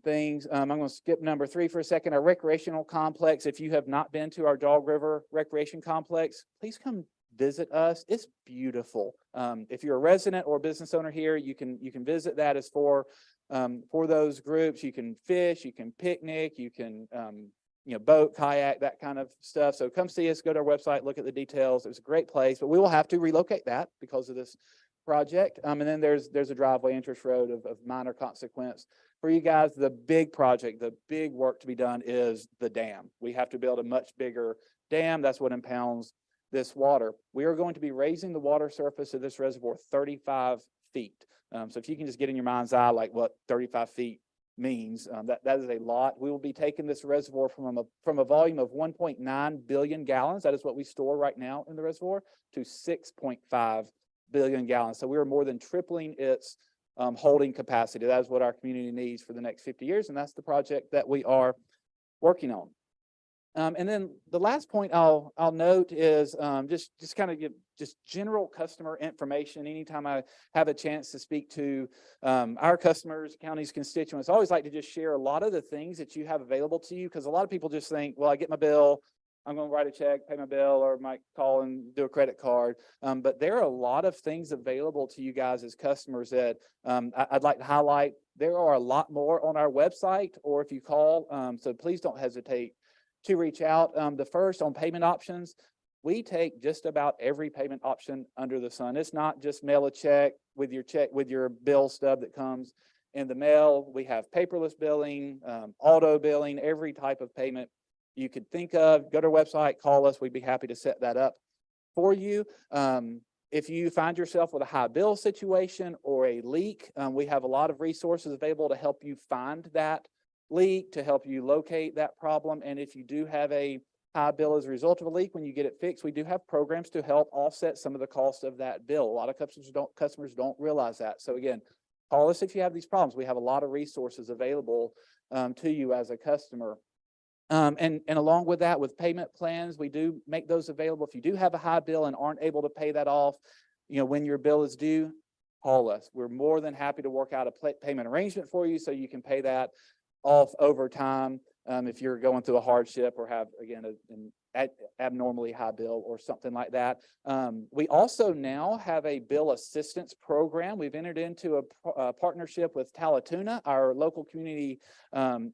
things. I'm going to skip number 3 for a second. Our recreational complex. If you have not been to our Dog River Recreation Complex, please come visit us. It's beautiful. If you're a resident or a business owner here, you can visit that. As for those groups, you can fish, you can picnic, you can boat, kayak, that kind of stuff. So come see us, go to our website, look at the details. It's a great place, but we will have to relocate that because of this project. And then there's a driveway entrance road of minor consequence. For you guys, the big project, the big work to be done is the dam. We have to build a much bigger dam. That's what impounds this water. We are going to be raising the water surface of this reservoir 35 feet. So if you can just get in your mind's eye like what 35 feet means, that is a lot. We will be taking this reservoir from a volume of 1.9 billion gallons. That is what we store right now in the reservoir, to 6.5 billion gallons. So we are more than tripling its holding capacity. That is what our community needs for the next 50 years. And that's the project that we are working on. And then the last point I'll note is just kind of give just general customer information. Anytime I have a chance to speak to our customers, county's constituents, I always like to just share a lot of the things that you have available to you, because a lot of people just think, well, I get my bill, I'm going to write a check, pay my bill, or might call and do a credit card. But there are a lot of things available to you guys as customers that I'd like to highlight. There are a lot more on our website, or if you call, so please don't hesitate to reach out. The first on payment options, we take just about every payment option under the sun. It's not just mail a check with your bill stub that comes in the mail. We have paperless billing, auto billing, every type of payment you could think of. Go to our website, call us. We'd be happy to set that up for you. If you find yourself with a high bill situation or a leak, we have a lot of resources available to help you find that leak, to help you locate that problem. And if you do have a high bill as a result of a leak, when you get it fixed, we do have programs to help offset some of the cost of that bill. A lot of customers don't realize that. So again, call us if you have these problems. We have a lot of resources available to you as a customer. And along with that, with payment plans, we do make those available. If you do have a high bill and aren't able to pay that off, when your bill is due, call us. We're more than happy to work out a payment arrangement for you so you can pay that off over time. If you're going through a hardship or have, again, an abnormally high bill or something like that. We also now have a bill assistance program. We've entered into a partnership with Talatuna, our local community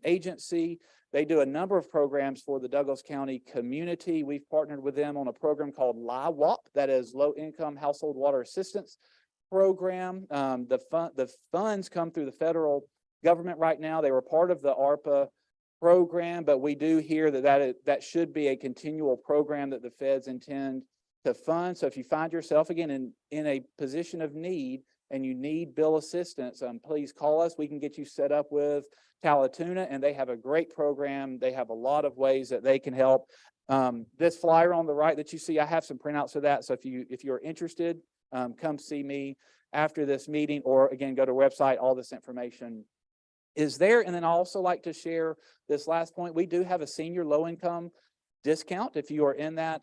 agency. They do a number of programs for the Douglas County community. We've partnered with them on a program called LIWAP, that is Low Income Household Water Assistance Program. The funds come through the federal government right now. They were part of the ARPA program, but we do hear that should be a continual program that the feds intend to fund. So if you find yourself again in a position of need and you need bill assistance, please call us. We can get you set up with Talatuna, and they have a great program. They have a lot of ways that they can help. This flyer on the right that you see, I have some printouts of that. So if you're interested, come see me after this meeting, or again, go to our website. All this information is there. And then I also like to share this last point. We do have a senior low income discount. If you are in that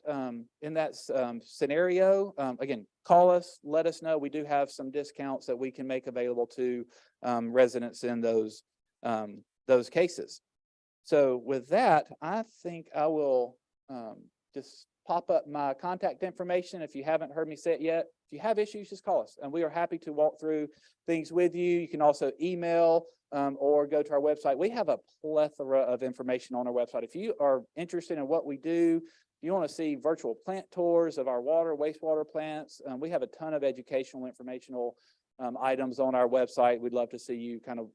scenario, again, call us, let us know. We do have some discounts that we can make available to residents in those cases. So with that, I think I will just pop up my contact information. If you haven't heard me say it yet, if you have issues, just call us and we are happy to walk through things with you. You can also email or go to our website. We have a plethora of information on our website. If you are interested in what we do, if you want to see virtual plant tours of our water, wastewater plants, we have a ton of educational, informational items on our website. We'd love to see you kind of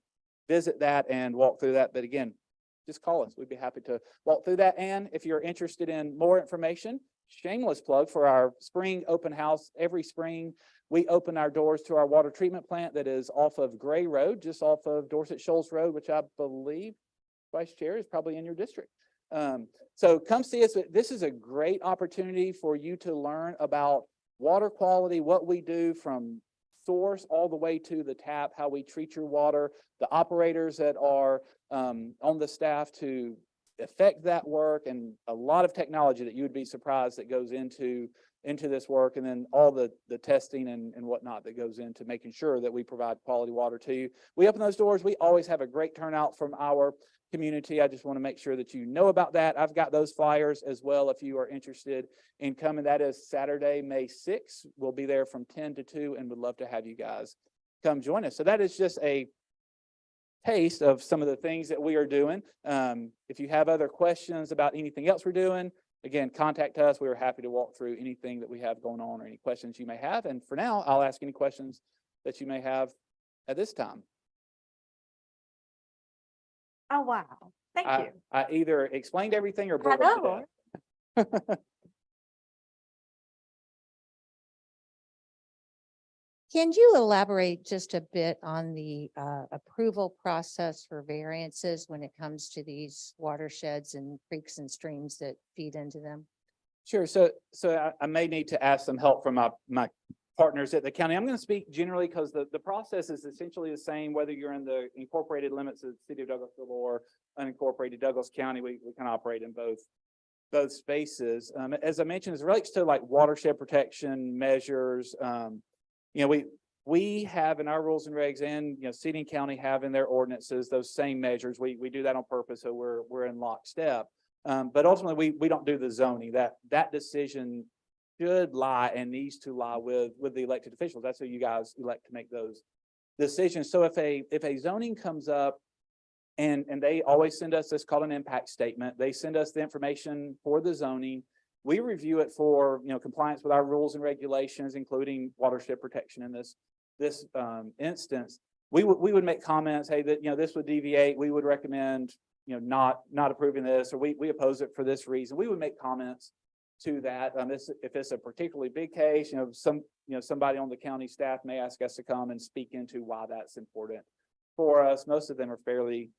visit that and walk through that. But again, just call us. We'd be happy to walk through that. And if you're interested in more information, shameless plug for our spring open house. Every spring, we open our doors to our water treatment plant that is off of Gray Road, just off of Dorset Shoals Road, which I believe, Vice Chair, is probably in your district. So come see us. This is a great opportunity for you to learn about water quality, what we do from source all the way to the tap, how we treat your water, the operators that are on the staff to affect that work, and a lot of technology that you would be surprised that goes into this work, and then all the testing and whatnot that goes into making sure that we provide quality water to you. We open those doors. We always have a great turnout from our community. I just want to make sure that you know about that. I've got those flyers as well if you are interested in coming. That is Saturday, May 6th. We'll be there from 10 to 2 and would love to have you guys come join us. So that is just a taste of some of the things that we are doing. If you have other questions about anything else we're doing, again, contact us. We are happy to walk through anything that we have going on or any questions you may have. And for now, I'll ask any questions that you may have at this time. Oh, wow. Thank you. I either explained everything or I bored them to know. death. Can you elaborate just a bit on the approval process for variances when it comes to these watersheds and creeks and streams that feed into them? Sure. So I may need to ask some help from my partners at the county. I'm going to speak generally because the process is essentially the same, whether you're in the incorporated limits of the city of Douglasville or unincorporated Douglas County. We can operate in both spaces. As I mentioned, as it relates to like watershed protection measures, we have in our rules and regs, and City and County have in their ordinances those same measures. We do that on purpose, so we're in lockstep. But ultimately, we don't do the zoning. That decision should lie and needs to lie with the elected officials. That's who you guys elect to make those decisions. So if a zoning comes up And they always send us this called an impact statement. They send us the information for the zoning. We review it for, compliance with our rules and regulations, including watershed protection in this instance. We would make comments, hey, that, this would deviate. We would recommend, not approving this, or we oppose it for this reason. We would make comments to that. If it's a particularly big case, somebody on the county staff may ask us to come and speak into why that's important for us. Most of them are fairly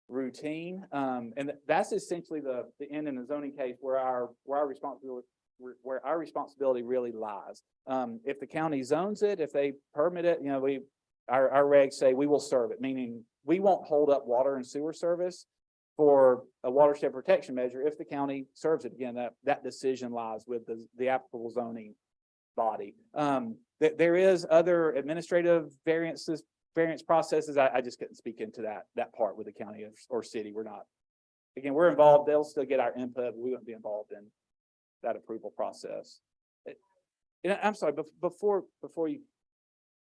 routine. And that's essentially the end in the zoning case where our responsibility really lies. If the county zones it, if they permit it, our regs say we will serve it, meaning we won't hold up water and sewer service for a watershed protection measure if the county serves it. Again, that decision lies with the applicable zoning body. There is other administrative variance processes. I just couldn't speak into that part with the county or city. We're not. Again, we're involved. They'll still get our input. But we wouldn't be involved in that approval process. I'm sorry, before you,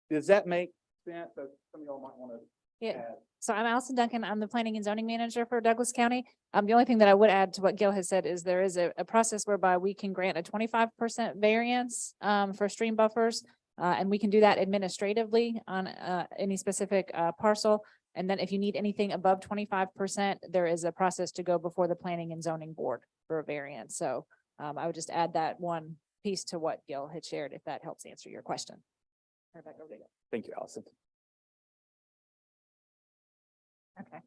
does that make sense? Some of y'all might want to Yeah. add. So I'm Allison Duncan. I'm the planning and zoning manager for Douglas County. The only thing that I would add to what Gil has said is there is a process whereby we can grant a 25% variance for stream buffers. And we can do that administratively on any specific parcel. And then if you need anything above 25%, there is a process to go before the planning and zoning board for a variance. So I would just add that one piece to what Gil had shared, if that helps answer your question. Turn it back over to you. Thank you, Allison. Okay,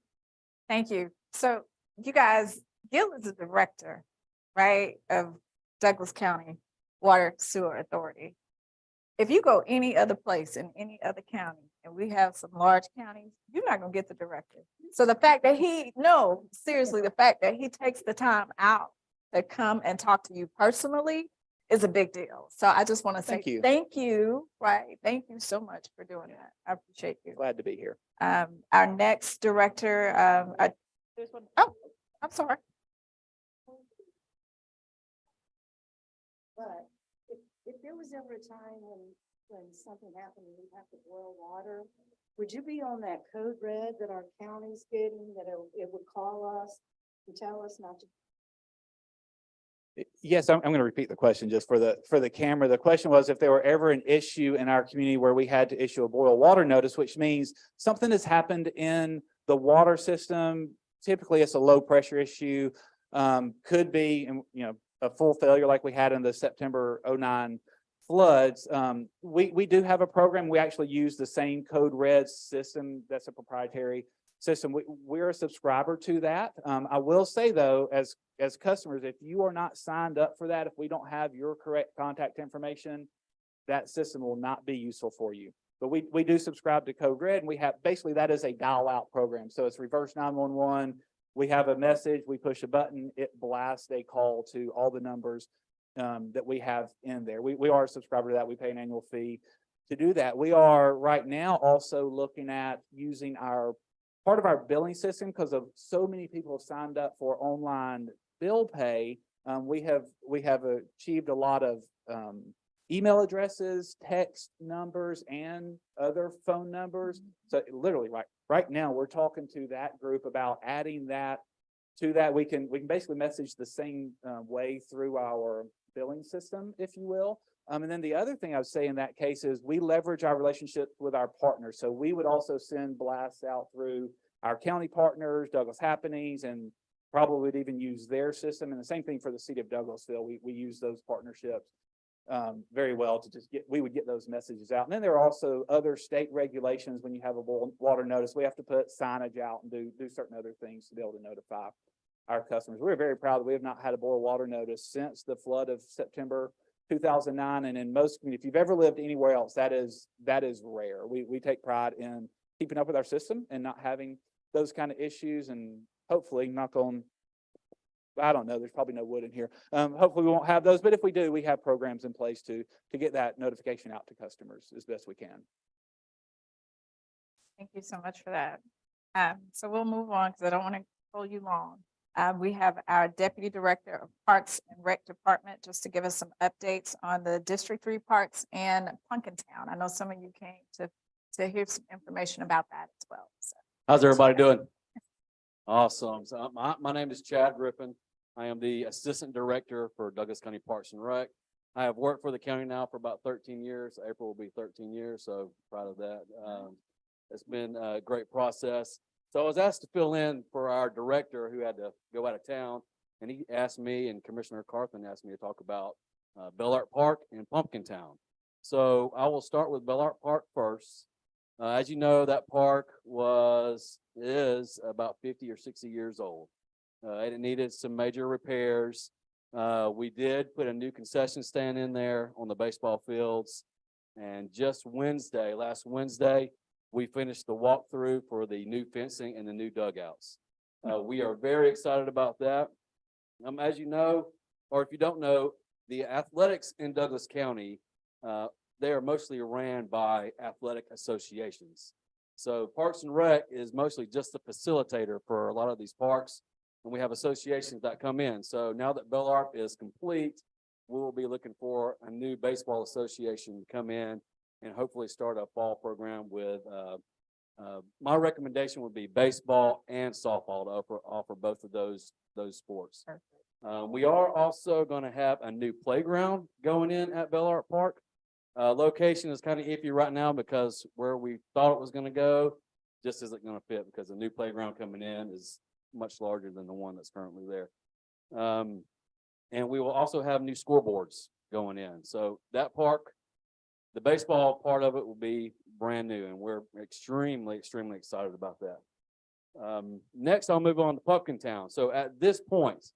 thank you. So you guys, Gil is the director, right, of Douglas County Water Sewer Authority. If you go any other place in any other county, and we have some large counties, you're not gonna get the director. So the fact that seriously, the fact that he takes the time out to come and talk to you personally is a big deal. So I just want to say Thank you. thank you, right? Thank you so much for doing that. I appreciate you. Glad to be here. Our next director, oh, I'm sorry. But if there was ever a time when something happened and we have to boil water, would you be on that code red that our county's getting, that it would call us and tell us not to? Yes, I'm going to repeat the question just for the camera. The question was if there were ever an issue in our community where we had to issue a boil water notice, which means something has happened in the water system. Typically, it's a low pressure issue. Could be, a full failure like we had in the September 2009 floods. We do have a program. We actually use the same code red system. That's a proprietary system. We're a subscriber to that. I will say though, as customers, if you are not signed up for that, if we don't have your correct contact information, that system will not be useful for you. But we do subscribe to Code Red, and we have basically that is a dial out program. So it's reverse 911. We have a message, we push a button, it blasts a call to all the numbers that we have in there. We are a subscriber to that. We pay an annual fee to do that. We are right now also looking at using part of our billing system, because of so many people have signed up for online bill pay. We have achieved a lot of email addresses, text numbers, and other phone numbers. So literally right now we're talking to that group about adding that to that. We can basically message the same way through our billing system, if you will. And then the other thing I would say in that case is we leverage our relationships with our partners. So we would also send blasts out through our county partners, Douglas Happenings, and probably would even use their system. And the same thing for the city of Douglasville. We use those partnerships very well to we would get those messages out. And then there are also other state regulations. When you have a water notice, we have to put signage out and do certain other things to be able to notify our customers. We're very proud that we have not had a boil water notice since the flood of September 2009. And in most communities, if you've ever lived anywhere else, that is rare. We take pride in keeping up with our system and not having those kind of issues, and hopefully, knock on, I don't know, there's probably no wood in here. Hopefully we won't have those, but if we do, we have programs in place to get that notification out to customers as best we can. Thank you so much for that. So we'll move on because I don't want to hold you long. We have our Deputy Director of Parks and Rec Department just to give us some updates on the District 3 parks and Punkintown. I know some of you came to hear some information about that as well. So How's everybody doing? Awesome. So my name is Chad Griffin. I am the Assistant Director for Douglas County Parks and Rec. I have worked for the county now for about 13 years. April will be 13 years, so proud of that. It's been a great process. So I was asked to fill in for our director who had to go out of town, and he asked me, and Commissioner Carthen asked me to talk about Bel Art Park and Pumpkin Town. So I will start with Bel Art Park first. As you know, that park is about 50 or 60 years old. It needed some major repairs. We did put a new concession stand in there on the baseball fields. And just last Wednesday, we finished the walkthrough for the new fencing and the new dugouts. We are very excited about that. As you know, or if you don't know, the athletics in Douglas County, they are mostly ran by athletic associations. So Parks and Rec is mostly just the facilitator for a lot of these parks, and we have associations that come in. So now that Bel Art is complete, we will be looking for a new baseball association to come in and hopefully start a fall program with, my recommendation would be baseball and softball to offer both of those sports. We are also going to have a new playground going in at Bel Art Park. Location is kind of iffy right now because where we thought it was going to go just isn't going to fit because the new playground coming in is much larger than the one that's currently there. And we will also have new scoreboards going in. So that park, the baseball part of it will be brand new, and we're extremely, extremely excited about that. Next, I'll move on to Pumpkin Town. So at this point,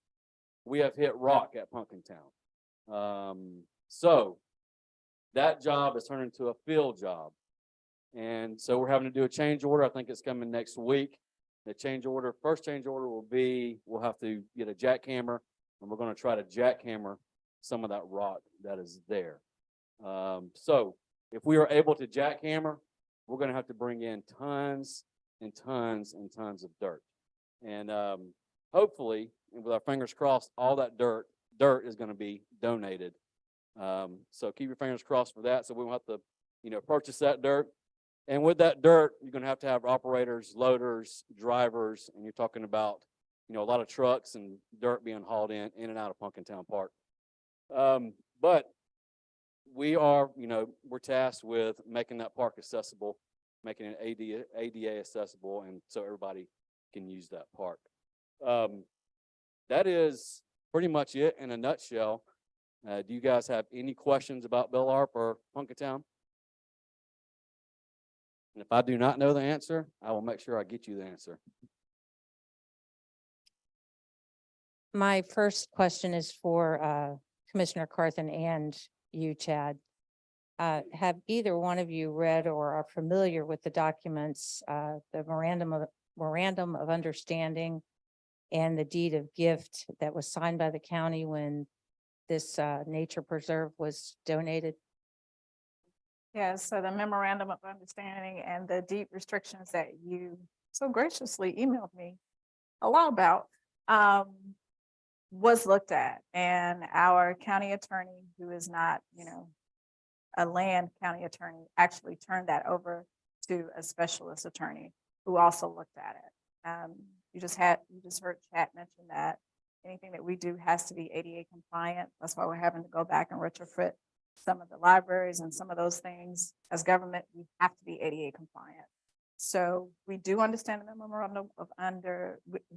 we have hit rock at Pumpkin Town. So that job is turned into a field job. And so we're having to do a change order. I think it's coming next week. The first change order will be, we'll have to get a jackhammer, and we're going to try to jackhammer some of that rock that is there. So if we are able to jackhammer, we're going to have to bring in tons and tons and tons of dirt. And hopefully, and with our fingers crossed, all that dirt is going to be donated. So keep your fingers crossed for that. So we won't have to, purchase that dirt. And with that dirt, you're going to have operators, loaders, drivers, and you're talking about, a lot of trucks and dirt being hauled in and out of Pumpkin Town Park. But we are, we're tasked with making that park accessible, making it ADA accessible, and so everybody can use that park. That is pretty much it in a nutshell. Do you guys have any questions about Bel Art or Pumpkin Town? And if I do not know the answer, I will make sure I get you the answer. My first question is for Commissioner Carthen and you, Chad. Have either one of you read or are familiar with the documents, the memorandum of understanding and the deed of gift that was signed by the county when this nature preserve was donated? Yes, so the memorandum of understanding and the deed restrictions that you so graciously emailed me a while about was looked at, and our county attorney, who is not, a land county attorney, actually turned that over to a specialist attorney who also looked at it. You just heard Chad mention that anything that we do has to be ADA compliant. That's why we're having to go back and retrofit some of the libraries and some of those things. As government, we have to be ADA compliant. So we do understand the memorandum of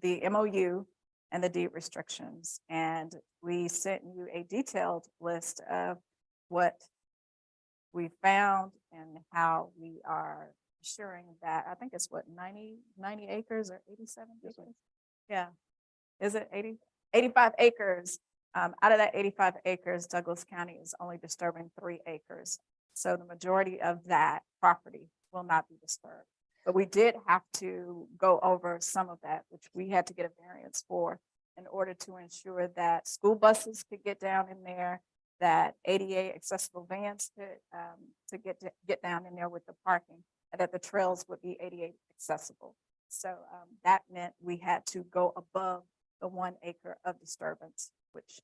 the MOU and the deed restrictions. And we sent you a detailed list of what we found and how we are ensuring that, I think it's what, 90 acres or 87 acres? Yeah, is it 85 acres? Out of that 85 acres, Douglas County is only disturbing 3 acres. So the majority of that property will not be disturbed. But we did have to go over some of that, which we had to get a variance for in order to ensure that school buses could get down in there, that ADA accessible vans to get down in there with the parking, and that the trails would be ADA accessible. So that meant we had to go above the 1 acre of disturbance, which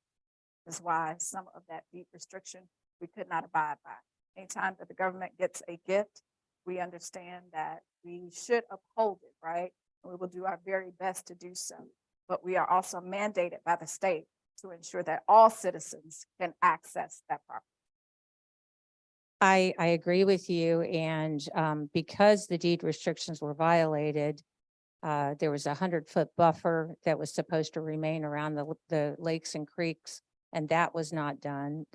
is why some of that deed restriction we could not abide by. Anytime that the government gets a gift, we understand that we should uphold it, right? We will do our very best to do so. But we are also mandated by the state to ensure that all citizens can access that property. I agree with you, and because the deed restrictions were violated, there was 100-foot buffer that was supposed to remain around the lakes and creeks, and that was not done.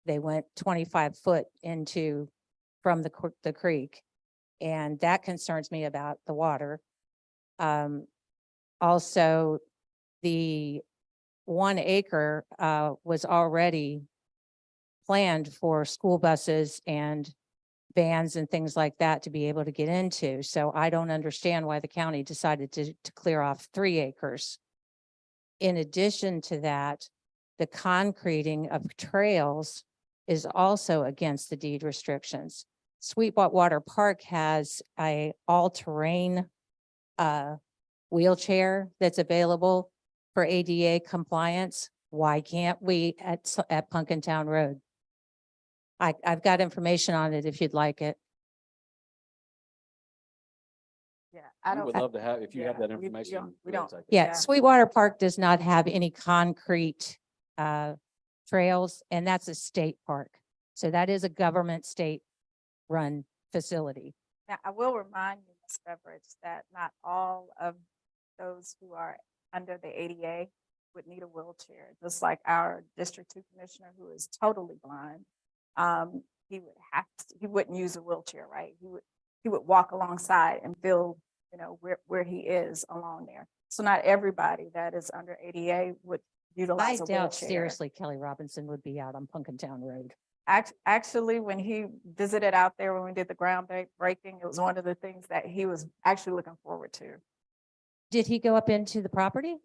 They went 25 foot from the creek, and that concerns me about the water. Also, the 1 acre was already planned for school buses and vans and things like that to be able to get into. So I don't understand why the county decided to clear off 3 acres. In addition to that, the concreting of trails is also against the deed restrictions. Sweetwater Park has a all-terrain wheelchair that's available for ADA compliance. Why can't we at Punkintown Road? I've got information on it if you'd like it. Yeah, I We don't. would love to have, if you have yeah, that we information. don't- we we'll don't. take it. Yeah, Yeah. Sweetwater Park does not have any concrete trails, and that's a state park. So that is a government state-run facility. Now, I will remind you, Ms. Beveridge, that not all of those who are under the ADA would need a wheelchair, just like our District 2 Commissioner, who is totally blind. He wouldn't use a wheelchair, right? He would walk alongside and feel, where he is along there. So not everybody that is under ADA would I utilize a doubt wheelchair. seriously Kelly Robinson would be out on Punkintown Road. Actually, when he visited out there, when we did the breaking, it was one of the things that he was actually looking forward to. Did he go up into the property?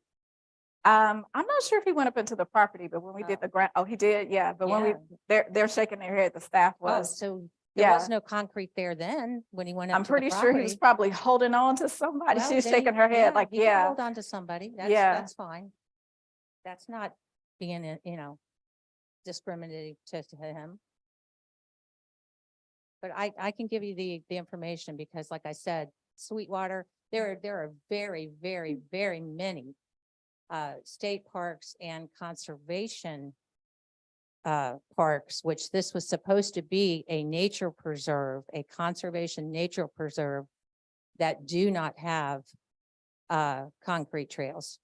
I'm not sure if he went up into the property, but when we did the ground, oh, he did, yeah, but when they're shaking their head, the staff Oh, was. so there was Yeah, no concrete there then when he went up I'm to the pretty sure he was property. probably holding on to somebody. Well, She's then shaking her head like, he can yeah, Hold on to somebody. Yeah. That's fine. That's not being, discriminating to him. But I can give you the information because like I said, Sweetwater, there are very, very, very many state parks and conservation parks, which this was supposed to be a nature preserve, a conservation nature preserve that do not have concrete trails.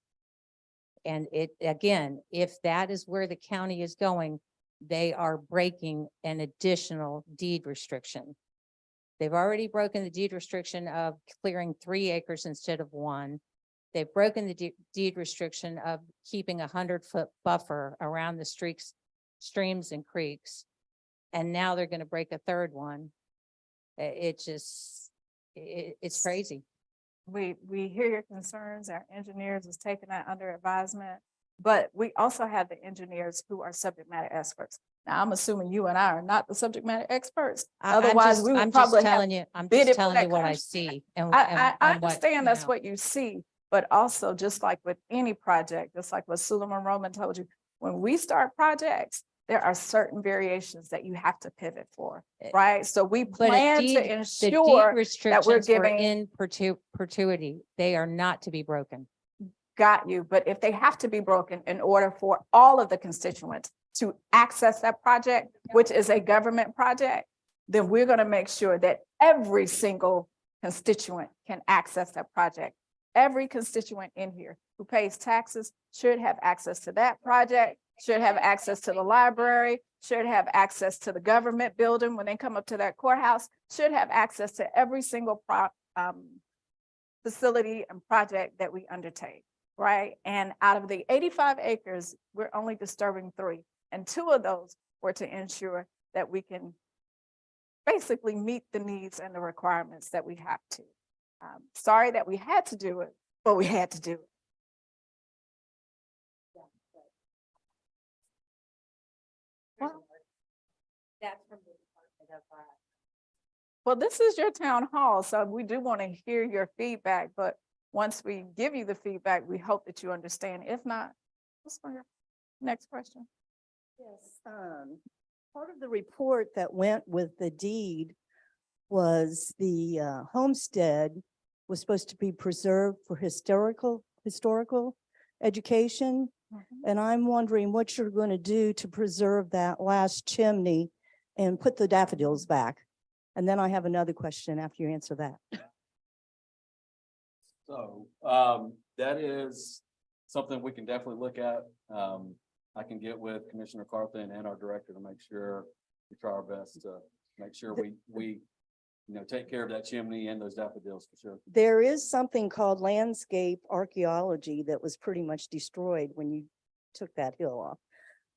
And again, if that is where the county is going, they are breaking an additional deed restriction. They've already broken the deed restriction of clearing 3 acres instead of 1. They've broken the deed restriction of keeping 100-foot buffer around the streams and creeks. And now they're going to break a 3rd one. It's crazy. we hear your concerns. Our engineers is taking that under advisement. But we also have the engineers who are subject matter experts. Now, I'm assuming you and I are not the subject matter experts. Otherwise, we would probably have I'm bid just it for telling that you what I contract. see. And I and what, understand you that's know. what you see, but also just like with any project, just like what Suleiman Roman told you, when we start projects, there are certain variations that you have to pivot for, right? So we But plan to the deed ensure restrictions are giving- in perpetuity. They are not to be broken. got you, but if they have to be broken in order for all of the constituents to access that project, which is a government project, then we're going to make sure that every single constituent can access that project. Every constituent in here who pays taxes should have access to that project, should have access to the library, should have access to the government building when they come up to that courthouse, should have access to every single facility and project that we undertake, right? And out of the 85 acres, we're only disturbing 3. And 2 of those were to ensure that we can basically meet the needs and the requirements that we have to. Sorry that we had to do it, but we had to do it. Well, That's from the Department of well, this is your town hall, so we do want to hear your feedback, but once we give you the feedback, we hope that you understand. If not, what's for your next question? Yes, part of the report that went with the deed was the homestead was supposed to be preserved for historical education. And I'm wondering what you're going to do to preserve that last chimney and put the daffodils back. And then I have another question after you answer that. So, that is something we can definitely look at. I can get with Commissioner Carthen and our director to make sure we try our best to make sure we take care of that chimney and those daffodils for sure. There is something called landscape archaeology that was pretty much destroyed when you took that hill off.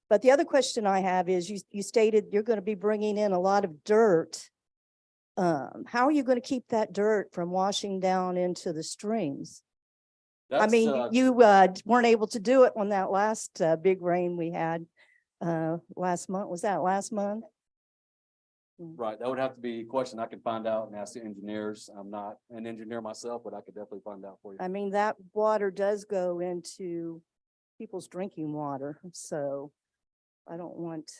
But the other question I have is you stated you're going to be bringing in a lot of dirt. How are you going to keep that dirt from washing down into the streams? I That's, mean, you weren't able to do it on that last big rain we had last month. Was that last month? right, that would have to be a question I could find out and ask the engineers. I'm not an engineer myself, but I could definitely find out for you. I mean, that water does go into people's drinking water, so I don't want,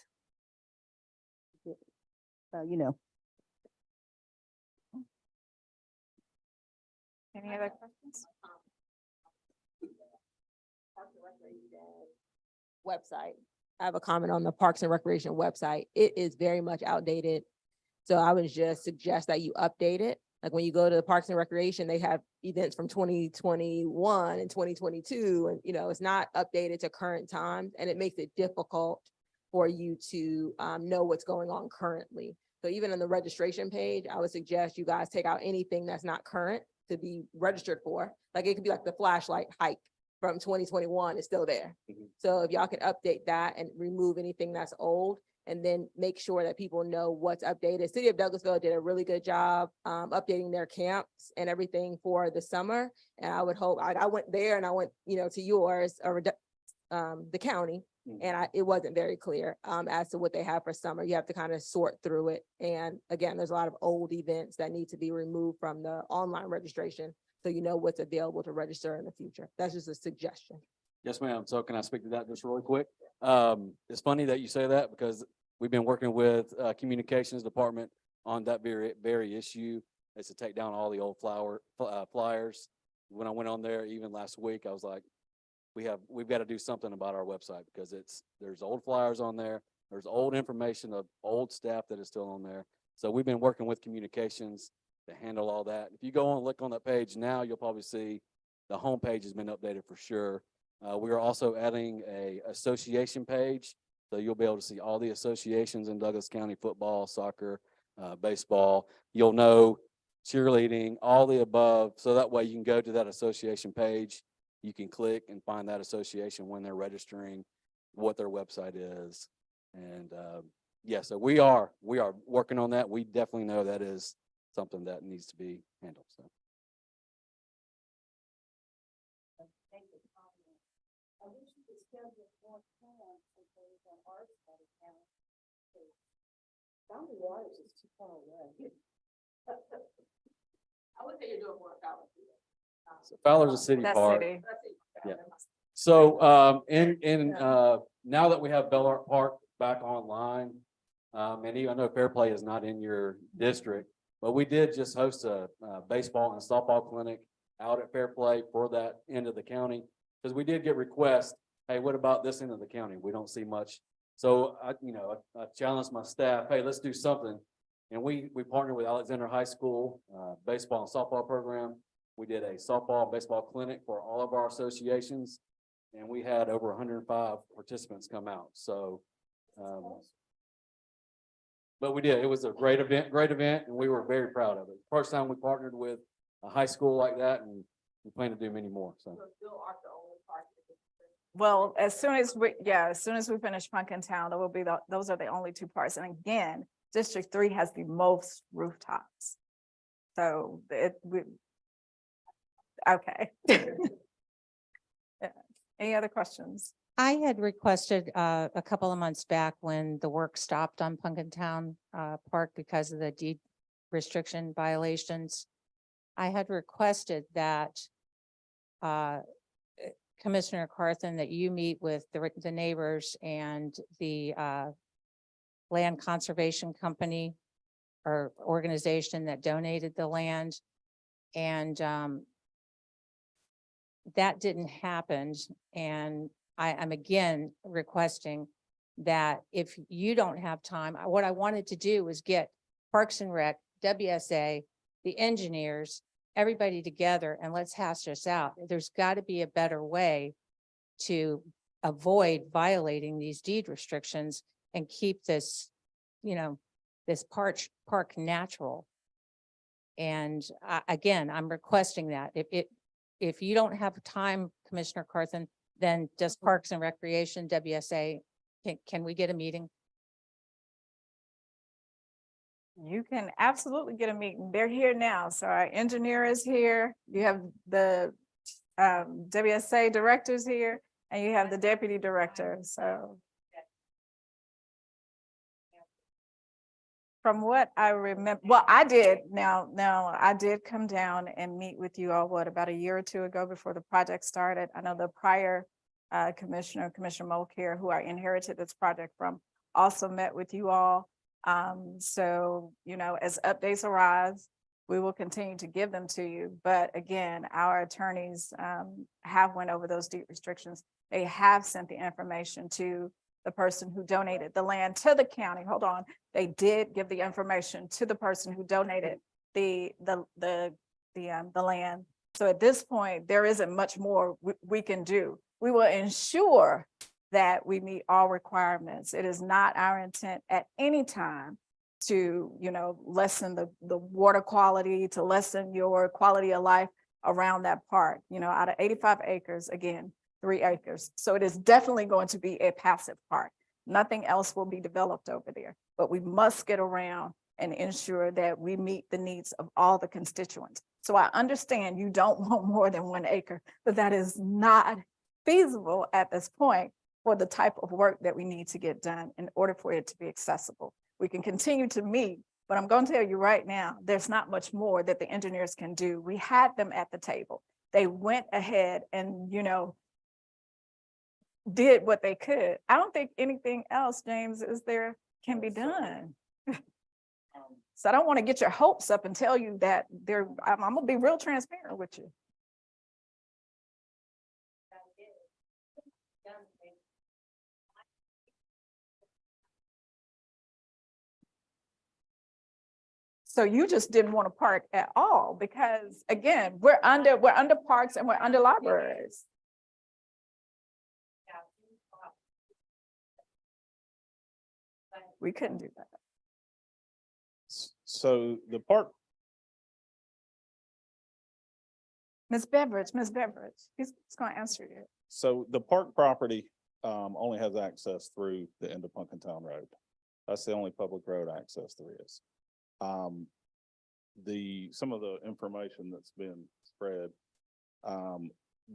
Any other questions? Parks and Recreation website. I have a comment on the Parks and Recreation website. It is very much outdated. So I would just suggest that you update it. Like when you go to the Parks and Recreation, they have events from 2021 and 2022, and it's not updated to current times, and it makes it difficult for you to know what's going on currently. So even on the registration page, I would suggest you guys take out anything that's not current to be registered for. Like it could be like the flashlight hike from 2021 is still there. Mhm. So if y'all can update that and remove anything that's old, and then make sure that people know what's updated. City of Douglasville did a really good job updating their camps and everything for the summer. And I would hope, I went there and I went, to yours or the county, and it wasn't very clear as to what they have for summer. You have to kind of sort through it. And again, there's a lot of old events that need to be removed from the online registration, so you know what's available to register in the future. That's just a suggestion. Yes, ma'am. So can I speak to that just really quick? It's funny that you say that because we've been working with communications department on that very issue. Is to take down all the old flyers. When I went on there, even last week, I was like, we've got to do something about our website because there's old flyers on there. There's old information of old staff that is still on there. So we've been working with communications to handle all that. If you go on, look on that page now, you'll probably see the homepage has been updated for sure. We are also adding a association page. So you'll be able to see all the associations in Douglas County: football, soccer, baseball. You'll know cheerleading, all the above. So that way you can go to that association page. You can click and find that association when they're registering, what their website is. And yeah, so we are working on that. We definitely know that is something that needs to be handled. So. I wish you could schedule more time for things on our side of town. Boundary Waters is too far away. I would say you're doing more about it. So Fowler's a city That's park. city. Yeah. So, now that we have Bel Art Park back online, and even I know Fair Play is not in your district, but we did just host a baseball and softball clinic out at Fair Play for that end of the county. Because we did get requests, hey, what about this end of the county? We don't see much. So I challenged my staff, hey, let's do something. And we partnered with Alexander High School, baseball and softball program. We did a softball and baseball clinic for all of our associations. And we had over 105 participants come out. So, but we did, it was a great event, and we were very proud of it. First time we partnered with a high school like that, and we plan to do many more, so. Well, as soon as we finish Pumpkin Town, there will be those are the only two parks. And again, District 3 has the most rooftops. So okay. Any other questions? I had requested a couple of months back when the work stopped on Pumpkin Town Park because of the deed restriction violations. I had requested that Commissioner Carthen, that you meet with the neighbors and the land conservation company or organization that donated the land And that didn't happen. And I'm again requesting that if you don't have time, what I wanted to do was get Parks and Rec, WSA, the engineers, everybody together and let's hash this out. There's got to be a better way to avoid violating these deed restrictions and keep this, this park natural. And again, I'm requesting that if you don't have time, Commissioner Carthen, then just Parks and Recreation, WSA, can we get a meeting? You can absolutely get a meeting. They're here now. So our engineer is here. You have the WSA directors here and you have the deputy director. So from what I remember, well, I did now I did come down and meet with you all, about a year or two ago before the project started. I know the prior Commissioner Mulcair, who I inherited this project from, also met with you all. So, as updates arise, we will continue to give them to you. But again, our attorneys have went over those deed restrictions. They have sent the information to the person who donated the land to the county. Hold on. They did give the information to the person who donated the land. So at this point, there isn't much more we can do. We will ensure that we meet all requirements. It is not our intent at any time to, lessen the water quality, to lessen your quality of life around that park. Out of 85 acres, again, 3 acres. So it is definitely going to be a passive park. Nothing else will be developed over there, but we must get around and ensure that we meet the needs of all the constituents. So I understand you don't want more than 1 acre, but that is not feasible at this point for the type of work that we need to get done in order for it to be accessible. We can continue to meet, but I'm going to tell you right now, there's not much more that the engineers can do. We had them at the table. They went ahead and, did what they could. I don't think anything else, James, can be done. So I don't want to get your hopes up and tell you that I'm gonna be real transparent with you. So you just didn't want to park at all because again, we're under parks and we're under libraries. We couldn't do that. So the park, Ms. Beveridge, he's going to answer you. so the park property only has access through the end of Punkintown Road. That's the only public road access there is. Some of the information that's been spread,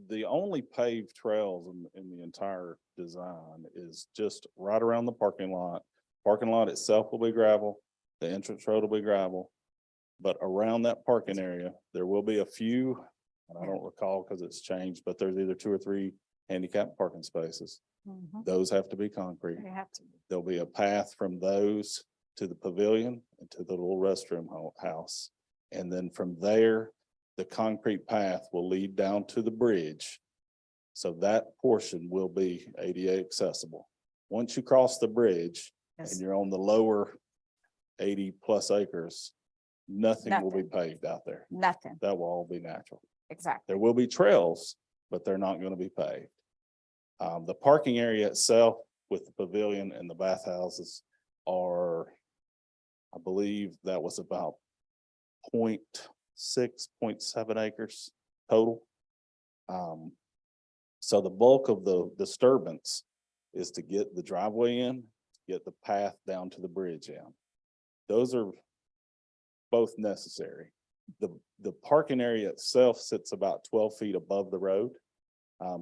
the only paved trails in the entire design is just right around the parking lot. Parking lot itself will be gravel, the entrance road will be gravel. But around that parking area, there will be a few, and I don't recall because it's changed, but there's either 2 or 3 handicap parking spaces. Those have to be concrete. They have to. There'll be a path from those to the pavilion and to the little restroom house. And then from there, the concrete path will lead down to the bridge. So that portion will be ADA accessible. Once you cross the bridge and you're on the lower 80+ acres, nothing will be paved out there. Nothing. That will all be natural. Exactly. There will be trails, but they're not going to be paved. The parking area itself with the pavilion and the bathhouses are, I believe that was about 0.6, 0.7 acres total. So the bulk of the disturbance is to get the driveway in, get the path down to the bridge in. Those are both necessary. The parking area itself sits about 12 feet above the road.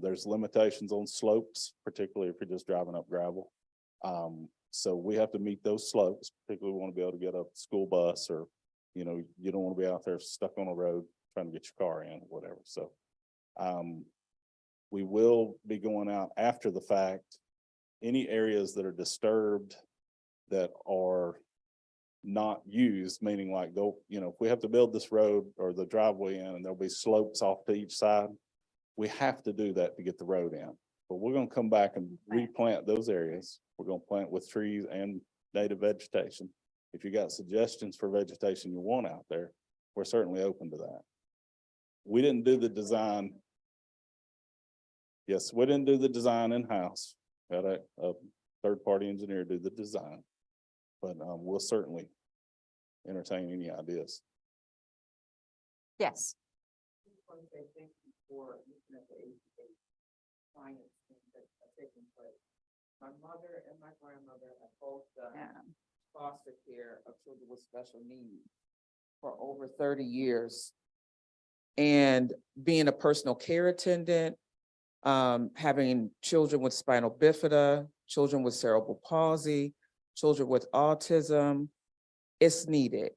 There's limitations on slopes, particularly if you're just driving up gravel. So we have to meet those slopes, particularly we want to be able to get a school bus or, you don't want to be out there stuck on a road trying to get your car in or whatever. So we will be going out after the fact. Any areas that are disturbed that are not used, meaning like they'll, you know, if we have to build this road or the driveway in and there'll be slopes off to each side, we have to do that to get the road in. But we're gonna come back and replant those areas. We're gonna plant with trees and native vegetation. If you got suggestions for vegetation you want out there, we're certainly open to that. We didn't do the design. Yes, we didn't do the design in-house. Got a third-party engineer do the design. But we'll certainly entertain any ideas. Yes. My mother and my grandmother have both done Yeah. foster care of children with special needs for over 30 years. And being a personal care attendant, having children with spinal bifida, children with cerebral palsy, children with autism, it's needed.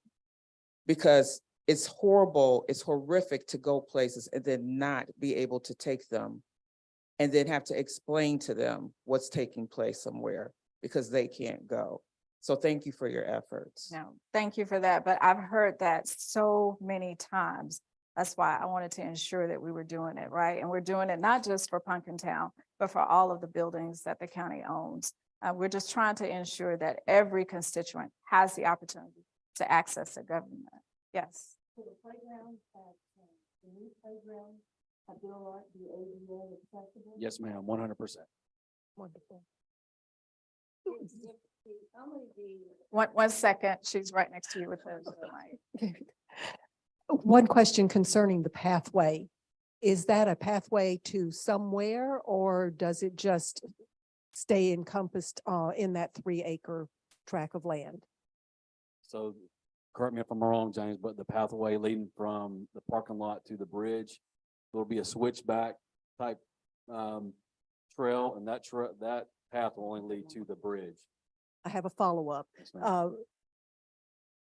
Because it's horrible, it's horrific to go places and then not be able to take them. And then have to explain to them what's taking place somewhere because they can't go. So thank you for your efforts. No, thank you for that. But I've heard that so many times. That's why I wanted to ensure that we were doing it right. And we're doing it not just for Pumpkintown, but for all of the buildings that the county owns. We're just trying to ensure that every constituent has the opportunity to access the government. Yes. For the playground, the new playground, Bill, the ADA accessible? Yes, ma'am, 100%. Wonderful. One second, she's right next to you with the mic. One question concerning the pathway. Is that a pathway to somewhere or does it just stay encompassed in that 3-acre tract of land? So correct me if I'm wrong, James, but the pathway leading from the parking lot to the bridge, there'll be a switchback type trail, and that path will only lead to the bridge. I have a follow-up. Yes, ma'am.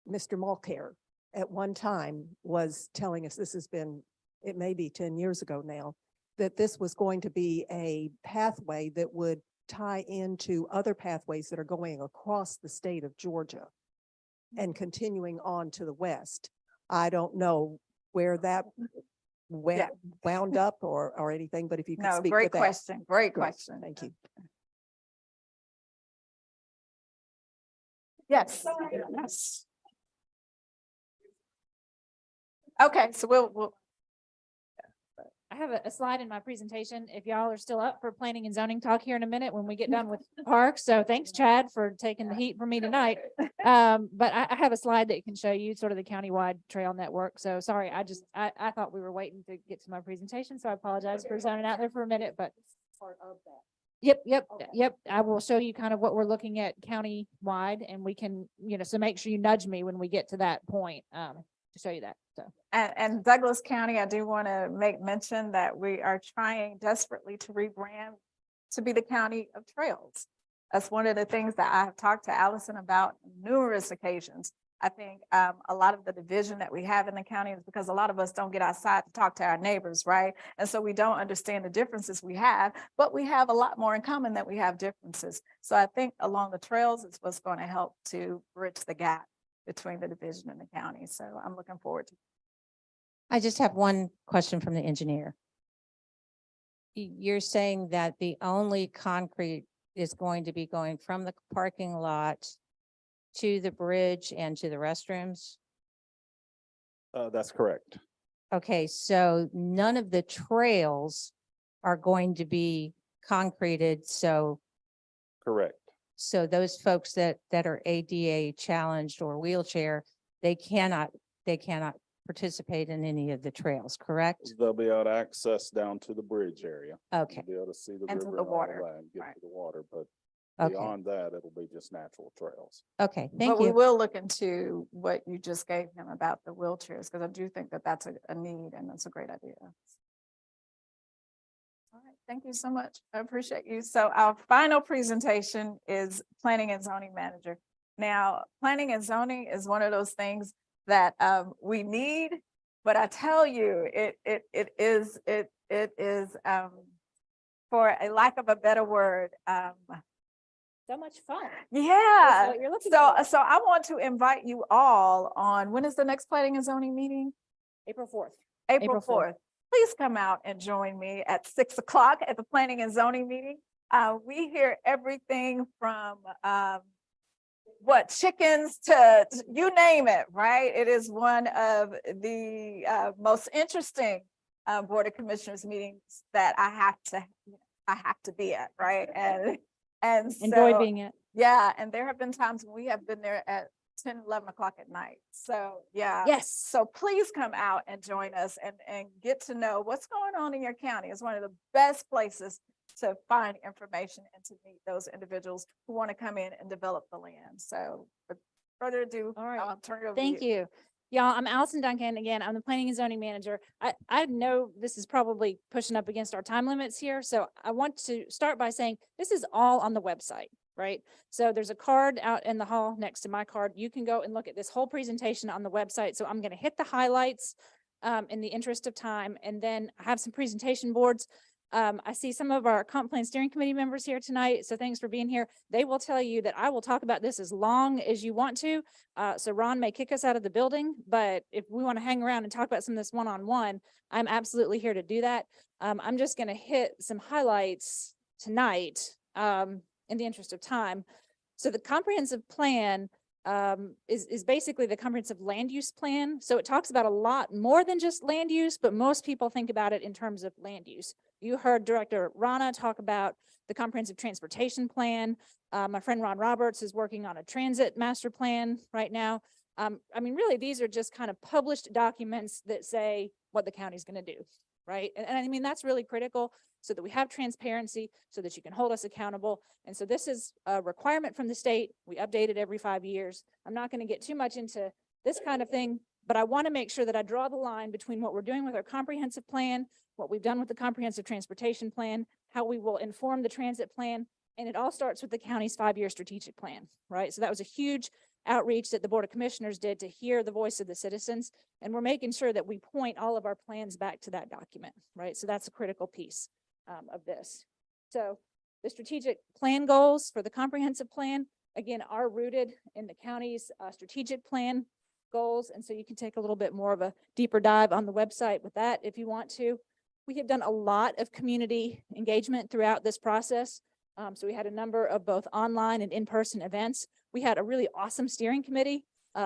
Mr. Mulcair at one time was telling us, this has been, it may be 10 years ago now, that this was going to be a pathway that would tie into other pathways that are going across the state of Georgia and continuing on to the west. I don't know where that wound up or anything, but if you could No, speak great to that. question, great Great. question. Thank you. Yes. Yes. Okay, so we'll I have a slide in my presentation. If y'all are still up for planning and zoning talk here in a minute when we get done with parks. So thanks, Chad, for taking the heat for me tonight. But I have a slide that can show you sort of the countywide trail network. So sorry, I thought we were waiting to get to my presentation. So I apologize for zoning out there for a minute, but Part of that. Yep. I will show you kind of what we're looking at county-wide and we can, so make sure you nudge me when we get to that point, to show you that, so. And Douglas County, I do want to make mention that we are trying desperately to rebrand to be the county of trails. That's one of the things that I have talked to Allison about numerous occasions. I think a lot of the division that we have in the county is because a lot of us don't get outside to talk to our neighbors, right? And so we don't understand the differences we have, but we have a lot more in common than we have differences. So I think along the trails is what's going to help to bridge the gap between the division and the county. So I'm looking forward to. I just have one question from the engineer. You're saying that the only concrete is going to be going from the parking lot to the bridge and to the restrooms? That's correct. Okay, so none of the trails are going to be concreted, so Correct. those folks that are ADA challenged or wheelchair, they cannot participate in any of the trails, correct? They'll be able to access down to the bridge area. Okay, Be able to see the And to river the and all water, that and get right. to the water, but okay, beyond that, it'll be just natural trails. okay, But thank we you. will look into what you just gave him about the wheelchairs, because I do think that that's a need and that's a great idea. All right, thank you so much. I appreciate you. So our final presentation is planning and zoning manager. Now, planning and zoning is one of those things that we need, but I tell you, it is for a lack of a better word, So much fun. Yeah. what you're looking So, for. so I want to invite you all on, when is the next planning and zoning meeting? April 4th. April April 4th. 4th. Please come out and join me at 6 o'clock at the planning and zoning meeting. We hear everything from, chickens to you name it, right? It is one of the most interesting Board of Commissioners meetings that I have to be at, right? And Enjoy so, being it. yeah, and there have been times when we have been there at 10, 11 o'clock at night. So, yeah. Yes. So please come out and join us and get to know what's going on in your county. It's one of the best places to find information and to meet those individuals who want to come in and develop the land. So with further ado, All right. I'll turn it over to Thank you. Y'all, I'm Allison Duncan. Again, I'm the planning and zoning manager. I know this is probably pushing up against our time limits here. So I want to start by saying this is all on the website, right? So there's a card out in the hall next to my card. You can go and look at this whole presentation on the website. So I'm going to hit the highlights in the interest of time, and then I have some presentation boards. I see some of our comp plan steering committee members here tonight, so thanks for being here. They will tell you that I will talk about this as long as you want to. So Ron may kick us out of the building, but if we want to hang around and talk about some of this one-on-one, I'm absolutely here to do that. I'm just going to hit some highlights tonight in the interest of time. So the comprehensive plan is basically the comprehensive land use plan. So it talks about a lot more than just land use, but most people think about it in terms of land use. You heard Director Rana talk about the comprehensive transportation plan. My friend Ron Roberts is working on a transit master plan right now. I mean, really, these are just kind of published documents that say what the county's going to do, right? And I mean, that's really critical so that we have transparency, so that you can hold us accountable. And so this is a requirement from the state. We update it every 5 years. I'm not going to get too much into this kind of thing, but I want to make sure that I draw the line between what we're doing with our comprehensive plan, what we've done with the comprehensive transportation plan, how we will inform the transit plan. And it all starts with the county's 5-year strategic plan, right? So that was a huge outreach that the Board of Commissioners did to hear the voice of the citizens. And we're making sure that we point all of our plans back to that document, right? So that's a critical piece of this. So the strategic plan goals for the comprehensive plan, again, are rooted in the county's strategic plan goals. And so you can take a little bit more of a deeper dive on the website with that if you want to. We have done a lot of community engagement throughout this process. So we had a number of both online and in-person events. We had a really awesome steering committee,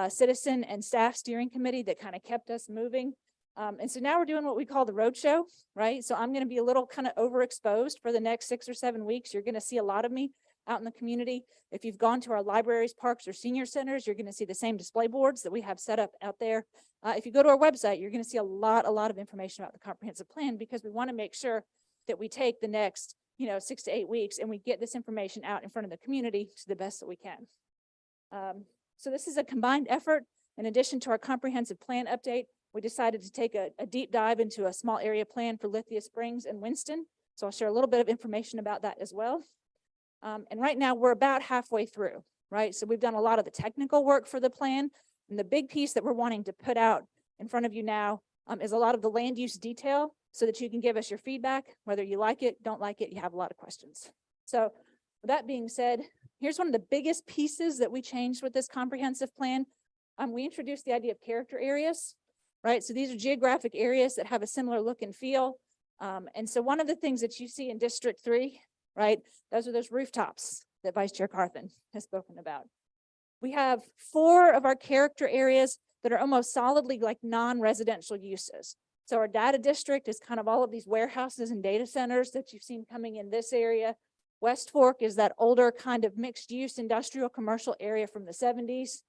citizen and staff steering committee that kind of kept us moving. And so now we're doing what we call the roadshow, right? So I'm going to be a little kind of overexposed for the next 6 or 7 weeks. You're going to see a lot of me out in the community. If you've gone to our libraries, parks, or senior centers, you're going to see the same display boards that we have set up out there. If you go to our website, you're going to see a lot of information about the comprehensive plan, because we want to make sure that we take the next 6 to 8 weeks and we get this information out in front of the community to the best that we can. So this is a combined effort. In addition to our comprehensive plan update, we decided to take a deep dive into a small area plan for Lithia Springs and Winston. So I'll share a little bit of information about that as well. And right now we're about halfway through, right? So we've done a lot of the technical work for the plan. And the big piece that we're wanting to put out in front of you now is a lot of the land use detail, so that you can give us your feedback, whether you like it, don't like it, you have a lot of questions. So with that being said, here's one of the biggest pieces that we changed with this comprehensive plan. We introduced the idea of character areas, right? So these are geographic areas that have a similar look and feel. And so one of the things that you see in District 3, right, those are those rooftops that Vice Chair Carthen has spoken about. We have 4 of our character areas that are almost solidly like non-residential uses. So our data district is kind of all of these warehouses and data centers that you've seen coming in this area. West Fork is that older kind of mixed use industrial commercial area from the 70s.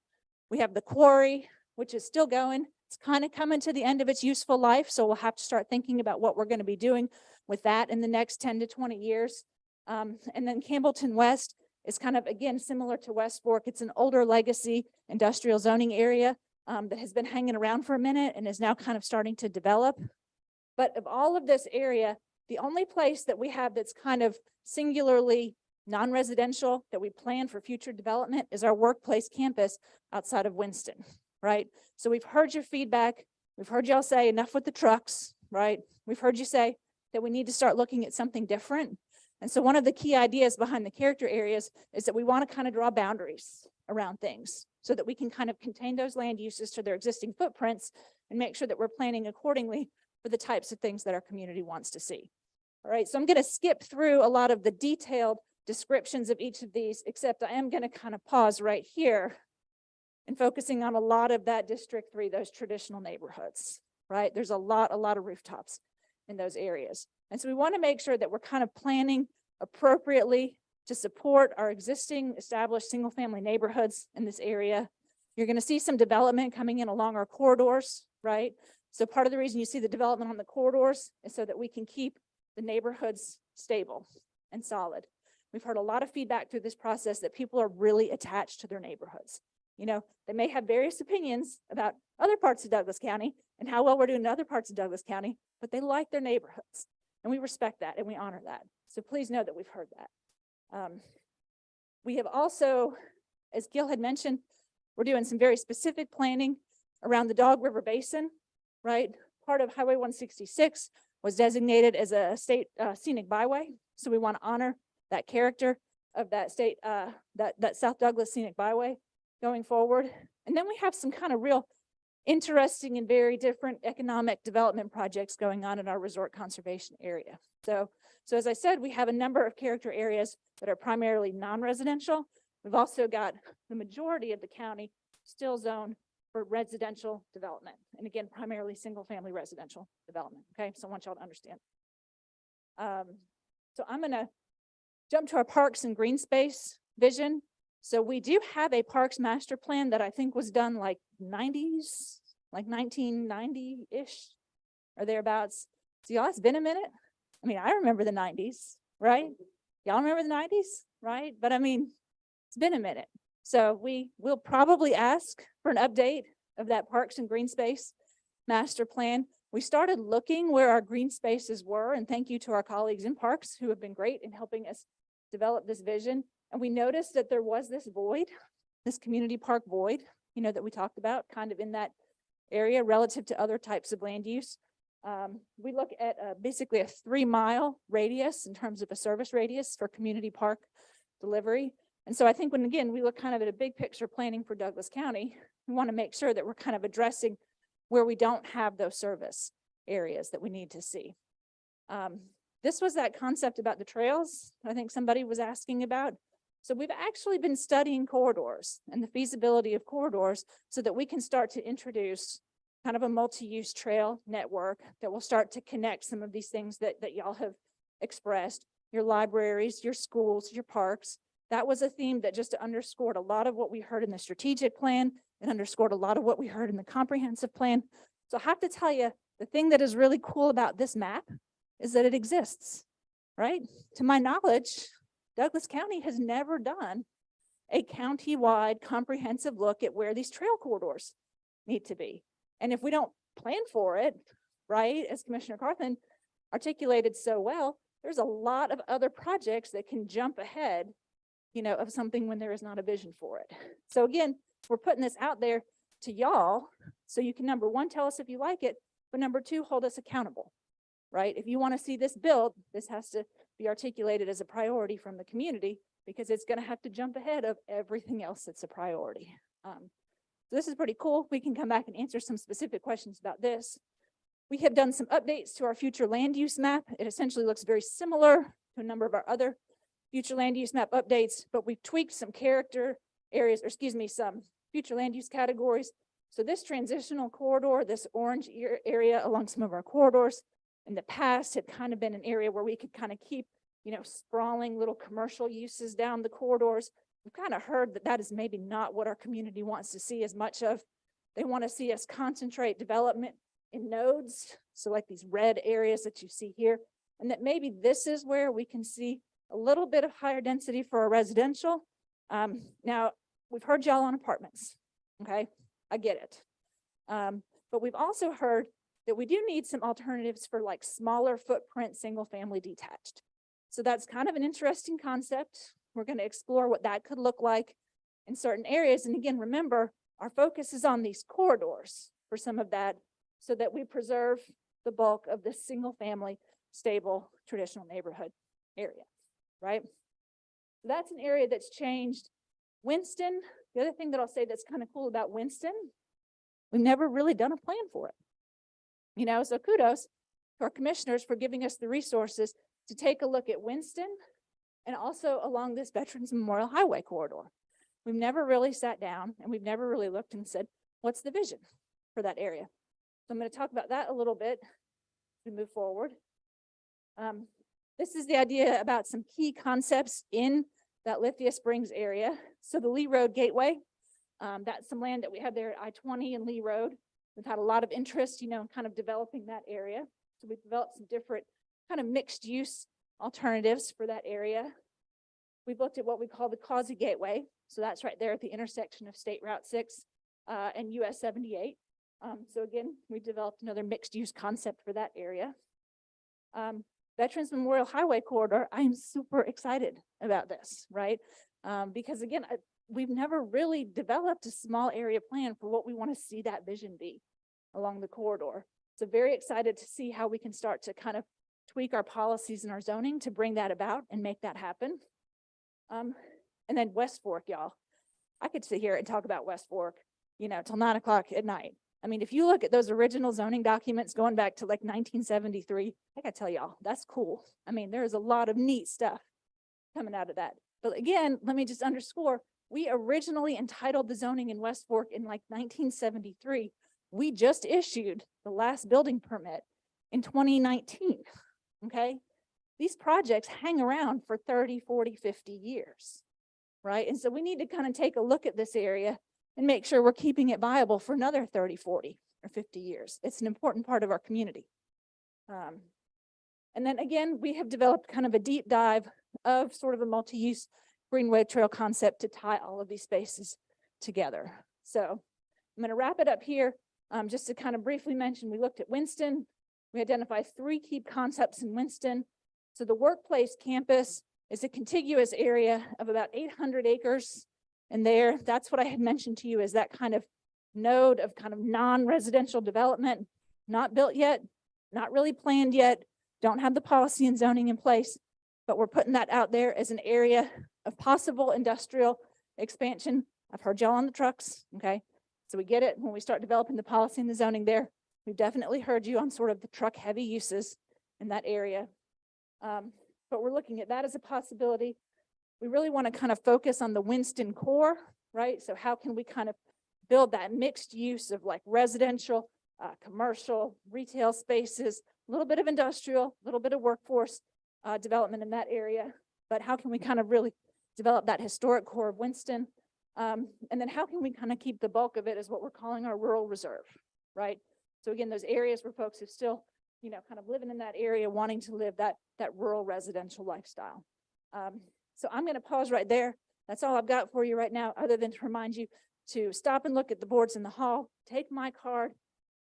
We have the quarry, which is still going. It's kind of coming to the end of its useful life. So we'll have to start thinking about what we're going to be doing with that in the next 10 to 20 years. And then Campbellton West is kind of, again, similar to West Fork. It's an older legacy industrial zoning area that has been hanging around for a minute and is now kind of starting to develop. But of all of this area, the only place that we have that's kind of singularly non-residential that we plan for future development is our workplace campus outside of Winston, right? So we've heard your feedback. We've heard y'all say enough with the trucks, right? We've heard you say that we need to start looking at something different. And so one of the key ideas behind the character areas is that we want to kind of draw boundaries around things so that we can kind of contain those land uses to their existing footprints and make sure that we're planning accordingly for the types of things that our community wants to see. All right, so I'm going to skip through a lot of the detailed descriptions of each of these, except I am going to kind of pause right here and focusing on a lot of that District 3, those traditional neighborhoods, right? There's a lot of rooftops in those areas. And so we want to make sure that we're kind of planning appropriately to support our existing established single-family neighborhoods in this area. You're going to see some development coming in along our corridors, right? So part of the reason you see the development on the corridors is so that we can keep the neighborhoods stable and solid. We've heard a lot of feedback through this process that people are really attached to their neighborhoods. You know, they may have various opinions about other parts of Douglas County and how well we're doing in other parts of Douglas County, but they like their neighborhoods. And we respect that and we honor that. So please know that we've heard that. We have also, as Gil had mentioned, we're doing some very specific planning around the Dog River Basin, right? Part of Highway 166 was designated as a state scenic byway. So we want to honor that character of that state, that South Douglas Scenic Byway going forward. And then we have some kind of real interesting and very different economic development projects going on in our resort conservation area. So as I said, we have a number of character areas that are primarily non-residential. We've also got the majority of the county still zoned for residential development. And again, primarily single-family residential development. Okay, so I want y'all to understand. So I'm gonna jump to our parks and green space vision. So we do have a parks master plan that I think was done like 90s, like 1990-ish or thereabouts. So y'all, it's been a minute. I mean, I remember the 90s, right? Y'all remember the 90s, right? But I mean, it's been a minute. So we will probably ask for an update of that parks and green space master plan. We started looking where our green spaces were, and thank you to our colleagues in parks who have been great in helping us develop this vision. And we noticed that there was this void, this community park void, you know, that we talked about kind of in that area relative to other types of land use. We look at basically a 3-mile radius in terms of a service radius for community park delivery. And so I think when, again, we look kind of at a big picture planning for Douglas County, we want to make sure that we're kind of addressing where we don't have those service areas that we need to see. This was that concept about the trails I think somebody was asking about. So we've actually been studying corridors and the feasibility of corridors so that we can start to introduce kind of a multi-use trail network that will start to connect some of these things that y'all have expressed, your libraries, your schools, your parks. That was a theme that just underscored a lot of what we heard in the strategic plan and underscored a lot of what we heard in the comprehensive plan. So I have to tell you, the thing that is really cool about this map is that it exists, right? To my knowledge, Douglas County has never done a county-wide comprehensive look at where these trail corridors need to be. And if we don't plan for it, right, as Commissioner Carthen articulated so well, there's a lot of other projects that can jump ahead, you know, of something when there is not a vision for it. So again, we're putting this out there to y'all so you can, number one, tell us if you like it, but number two, hold us accountable, right? If you want to see this built, this has to be articulated as a priority from the community because it's going to have to jump ahead of everything else that's a priority. So this is pretty cool. We can come back and answer some specific questions about this. We have done some updates to our future land use map. It essentially looks very similar to a number of our other future land use map updates, but we've tweaked some character areas, or excuse me, some future land use categories. So this transitional corridor, this orange area along some of our corridors in the past had kind of been an area where we could kind of keep, you know, sprawling little commercial uses down the corridors. We've kind of heard that that is maybe not what our community wants to see as much of. They want to see us concentrate development in nodes. So like these red areas that you see here, and that maybe this is where we can see a little bit of higher density for our residential. Now we've heard y'all on apartments. Okay, I get it. But we've also heard that we do need some alternatives for like smaller footprint, single family detached. So that's kind of an interesting concept. We're going to explore what that could look like in certain areas. And again, remember, our focus is on these corridors for some of that so that we preserve the bulk of this single family, stable, traditional neighborhood area. right? That's an area that's changed. Winston, the other thing that I'll say that's kind of cool about Winston, we've never really done a plan for it. You know, so kudos to our commissioners for giving us the resources to take a look at Winston and also along this Veterans Memorial Highway corridor. We've never really sat down and we've never really looked and said, what's the vision for that area? So I'm going to talk about that a little bit as we move forward. This is the idea about some key concepts in that Lithia Springs area. So the Lee Road Gateway, that's some land that we have there at I-20 and Lee Road. We've had a lot of interest, you know, in kind of developing that area. So we've developed some different kind of mixed use alternatives for that area. We've looked at what we call the Causey Gateway. So that's right there at the intersection of State Route 6 and US 78. So again, we developed another mixed use concept for that area. Veterans Memorial Highway corridor, I am super excited about this, right? Because again, we've never really developed a small area plan for what we want to see that vision be along the corridor. So very excited to see how we can start to kind of tweak our policies and our zoning to bring that about and make that happen. And then West Fork, y'all. I could sit here and talk about West Fork, you know, till 9 o'clock at night. I mean, if you look at those original zoning documents going back to like 1973, I gotta tell y'all, that's cool. I mean, there's a lot of neat stuff coming out of that. But again, let me just underscore, we originally entitled the zoning in West Fork in like 1973. We just issued the last building permit in 2019, okay? These projects hang around for 30, 40, 50 years, right? And so we need to kind of take a look at this area and make sure we're keeping it viable for another 30, 40, or 50 years. It's an important part of our community. And then again, we have developed kind of a deep dive of sort of a multi-use greenway trail concept to tie all of these spaces together. So I'm going to wrap it up here. Just to kind of briefly mention, we looked at Winston. We identified 3 key concepts in Winston. So the workplace campus is a contiguous area of about 800 acres. And there, that's what I had mentioned to you, is that kind of node of kind of non-residential development, not built yet, not really planned yet, don't have the policy and zoning in place, but we're putting that out there as an area of possible industrial expansion. I've heard y'all on the trucks, okay? So we get it when we start developing the policy and the zoning there. We've definitely heard you on sort of the truck heavy uses in that area. But we're looking at that as a possibility. We really want to kind of focus on the Winston core, right? So how can we kind of build that mixed use of like residential, commercial, retail spaces, a little bit of industrial, a little bit of workforce development in that area. But how can we kind of really develop that historic core of Winston? And then how can we kind of keep the bulk of it as what we're calling our rural reserve, right? So again, those areas where folks are still, you know, kind of living in that area, wanting to live that rural residential lifestyle. So I'm going to pause right there. That's all I've got for you right now, other than to remind you to stop and look at the boards in the hall, take my card,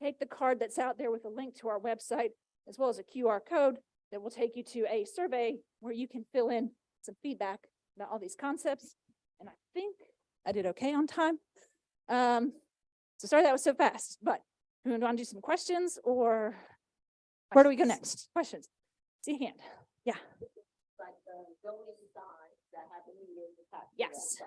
take the card that's out there with a link to our website, as well as a QR code that will take you to a survey where you can fill in some feedback about all these concepts. And I think I did okay on time. So sorry that was so fast, but we want to do some questions, or where do we go next? Questions? See a hand. Yeah. Like the zoning signs that have been needed to pass. Yes.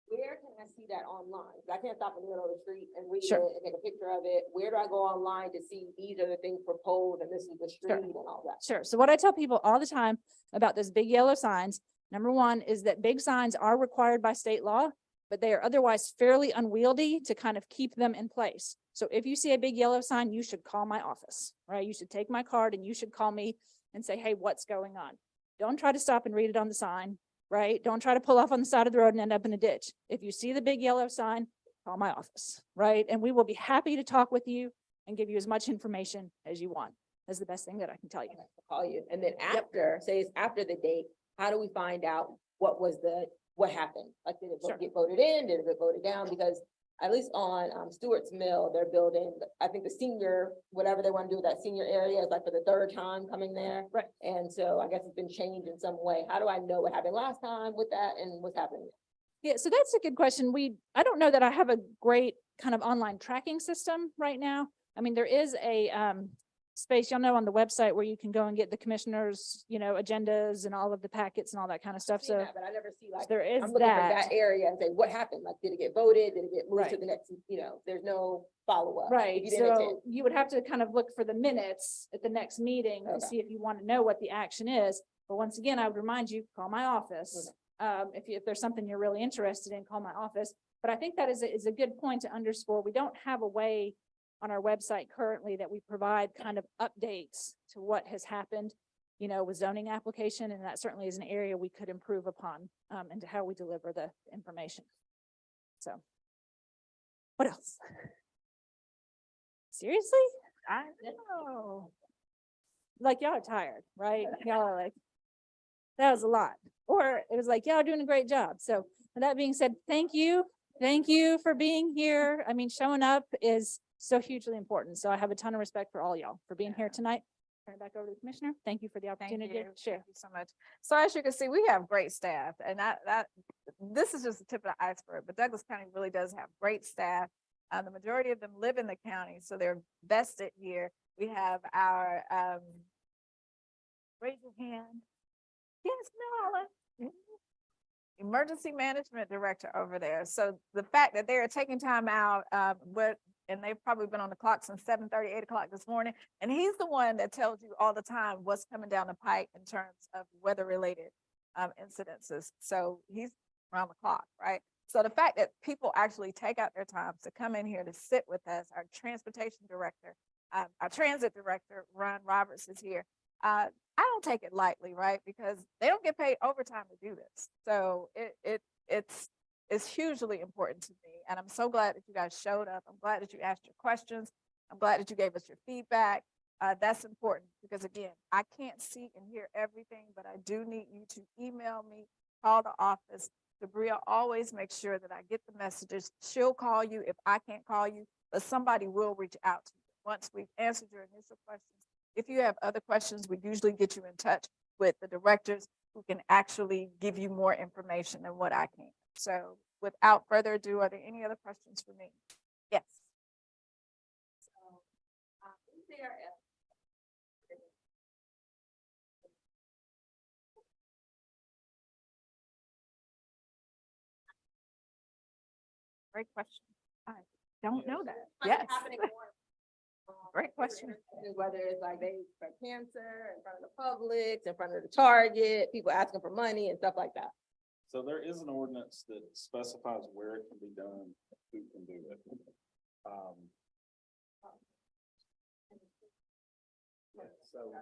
Where can I see that online? 'Cause I can't stop in the middle of the street and read Sure. it and take a picture of it. Where do I go online to see these are the things proposed and this is the street and all that? Sure. So what I tell people all the time about those big yellow signs, number one is that big signs are required by state law, but they are otherwise fairly unwieldy to kind of keep them in place. So if you see a big yellow sign, you should call my office, right? You should take my card and you should call me and say, hey, what's going on? Don't try to stop and read it on the sign, right? Don't try to pull off on the side of the road and end up in a ditch. If you see the big yellow sign, call my office, right? And we will be happy to talk with you and give you as much information as you want. That's the best thing that I can tell you. I'll call you. And then after, say it's after the date, how do we find out what happened? Like, did it Sure. get voted in? Did it get voted down? Because at least on Stewart's Mill, they're building, I think the senior, whatever they want to do with that senior area is like for the 3rd time coming there. Right. And so I guess it's been changed in some way. How do I know what happened last time with that and what's happening? Yeah, so that's a good question. I don't know that I have a great kind of online tracking system right now. I mean, there is a space, you'll know on the website where you can go and get the commissioners, agendas and all of the packets and all that kind of stuff. Seen So that, but I never see like, there is I'm looking for that. that area and say, what happened? Like, did it get voted? Did it get moved to Right. the next, there's no follow-up. if Right, you didn't attend. so you would have to kind of look for the minutes at the next meeting to Okay. see if you want to know what the action is. But once again, I would remind you, call my office. If there's something you're really interested in, call my office. But I think that is a good point to underscore. We don't have a way on our website currently that we provide kind of updates to what has happened, with zoning application, and that certainly is an area we could improve upon, and to how we deliver the information. So. What else? Seriously? I know. Like, y'all are tired, right? Y'all are like, that was a lot. Or it was like, y'all are doing a great job. So with that being said, thank you. Thank you for being here. I mean, showing up is so hugely important. So I have a ton of respect for all y'all for being here tonight. Turn it back over to the commissioner. Thank you for the Thank opportunity you. to share. Thank you so much. So as you can see, we have great staff, and this is just the tip of the iceberg, but Douglas County really does have great staff. The majority of them live in the county, so they're vested here. We have our, raise your hand. Yes, Nala. Emergency Management Director over there. So the fact that they are taking time out, and they've probably been on the clock since 7:30, 8 o'clock this morning. And he's the one that tells you all the time what's coming down the pike in terms of weather-related incidences. So he's around the clock, right? So the fact that people actually take out their time to come in here to sit with us, our transportation director, our transit director, Ron Roberts, is here. I don't take it lightly, right? Because they don't get paid overtime to do this. So it's hugely important to me. And I'm so glad that you guys showed up. I'm glad that you asked your questions. I'm glad that you gave us your feedback. That's important because, again, I can't see and hear everything, but I do need you to email me, call the office. Sabria always makes sure that I get the messages. She'll call you if I can't call you, but somebody will reach out to you once we've answered your initial questions. If you have other questions, we usually get you in touch with the directors who can actually give you more information than what I can. So without further ado, are there any other questions for me? Yes. So, CRF. Great question. I don't know that. Like, Yes. happening more, Great question. Whether it's like they for cancer in front of the Publix, in front of the Target, people asking for money and stuff like that. So there is an ordinance that specifies where it can be done, who can do it. So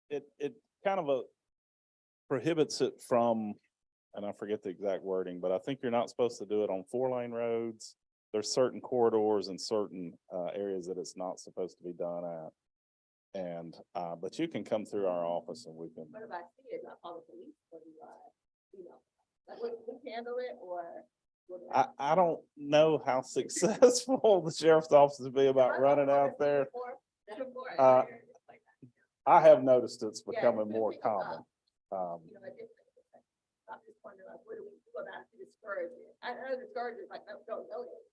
it kind of prohibits it from, and I forget the exact wording, but I think you're not supposed to do it on 4-lane roads. There's certain corridors and certain areas that it's not supposed to be done at. And, but you can come through our office and we can. What if I see it, not call the police, or do I, like, we handle it, or? I don't know how successful the sheriff's office will be about running out there. I have noticed it's becoming more common. I'm just wondering, like, what do we do about to discourage it? I know discourage is like, don't know it.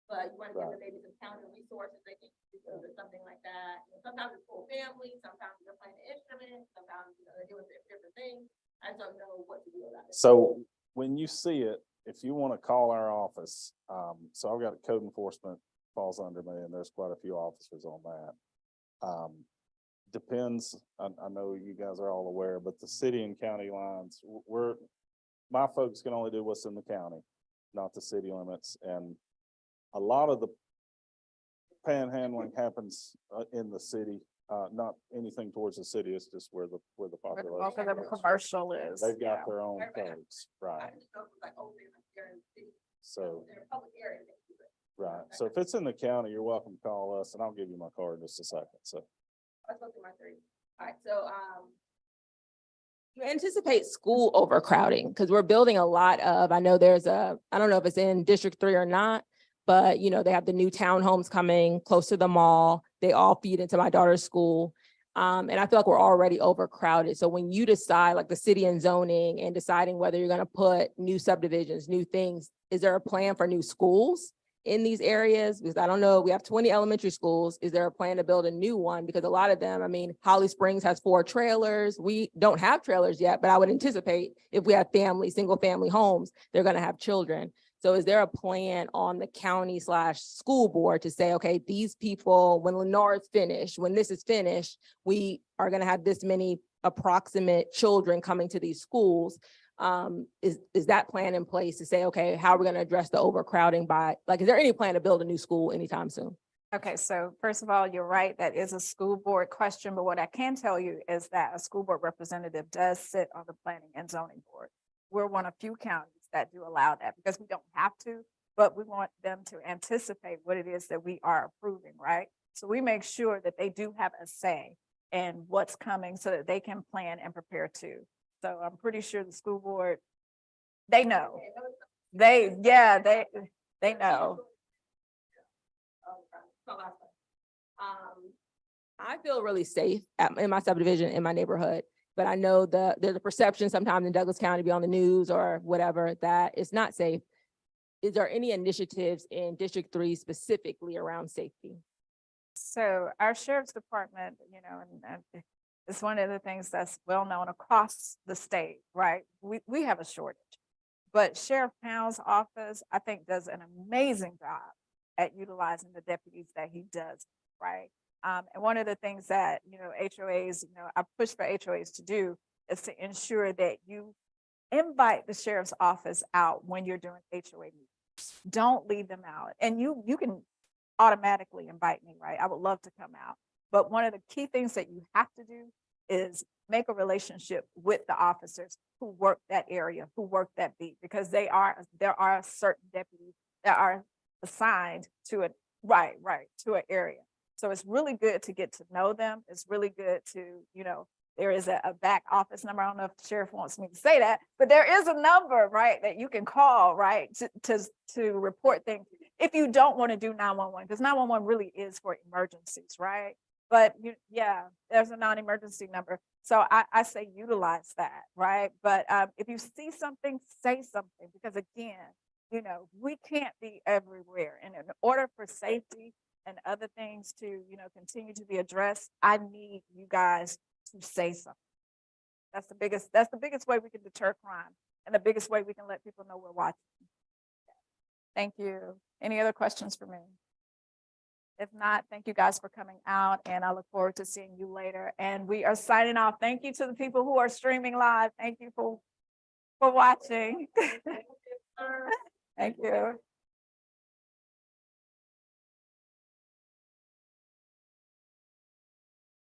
But you want to give them maybe some counter resources they can use or something like that. Sometimes it's full family, sometimes they're playing an instrument, sometimes, they're doing different things. I just don't know what to do about it. So when you see it, if you want to call our office, so I've got a code enforcement falls under me and there's quite a few officers on that. Depends, I know you guys are all aware, but the city and county lines, my folks can only do what's in the county, not the city limits. And a lot of the panhandling happens in the city, not anything towards the city. It's just where the population. Most of them is. commercial is. They've got their own codes, right? I just know if it's like over in like they're in the city, So, they're in public areas. they can do it. right. So if it's in the county, you're welcome to call us and I'll give you my card in just a second. So. Let's go through my 3. All right, so, you anticipate school overcrowding, because we're building a lot of, I know there's I don't know if it's in District 3 or not, but they have the new townhomes coming close to the mall. They all feed into my daughter's school. And I feel like we're already overcrowded. So when you decide, like the city and zoning and deciding whether you're going to put new subdivisions, new things, is there a plan for new schools? in these areas? Because I don't know, we have 20 elementary schools. Is there a plan to build a new one? Because a lot of them, I mean, Holly Springs has 4 trailers. We don't have trailers yet, but I would anticipate if we have families, single family homes, they're gonna have children. So is there a plan on the county/school board to say, okay, these people, when Lennar is finished, when this is finished, we are gonna have this many approximate children coming to these schools? Is that plan in place to say, okay, how are we gonna address the overcrowding by, like, is there any plan to build a new school anytime soon? Okay, so first of all, you're right, that is a school board question, but what I can tell you is that a school board representative does sit on the planning and zoning board. We're one of few counties that do allow that because we don't have to, but we want them to anticipate what it is that we are approving, right? So we make sure that they do have a say in what's coming so that they can plan and prepare too. So I'm pretty sure the school board, they know. They know. I feel really safe in my subdivision, in my neighborhood, but I know there's a perception sometimes in Douglas County, be on the news or whatever, that it's not safe. Is there any initiatives in District 3 specifically around safety? So our sheriff's department, and it's one of the things that's well known across the state, right? We have a shortage, but Sheriff Pound's office, I think, does an amazing job at utilizing the deputies that he does, right? And one of the things that, HOAs, I push for HOAs to do is to ensure that you invite the sheriff's office out when you're doing HOA meetings. Don't leave them out. And you can automatically invite me, right? I would love to come out. But one of the key things that you have to do is make a relationship with the officers who work that area, who work that beat, because there are certain deputies that are assigned to it, to an area. So it's really good to get to know them. It's really good to, there is a back office number. I don't know if the sheriff wants me to say that, but there is a number, right, that you can call, right, to report things. If you don't want to do 911, because 911 really is for emergencies, right? But there's a non-emergency number. So I say utilize that, right? But if you see something, say something, because again, we can't be everywhere. And in order for safety and other things to, continue to be addressed, I need you guys to say something. That's the biggest way we can deter crime and the biggest way we can let people know we're watching. Thank you. Any other questions for me? If not, thank you guys for coming out, and I look forward to seeing you later. And we are signing off. Thank you to the people who are streaming live. Thank you for watching. Thank you.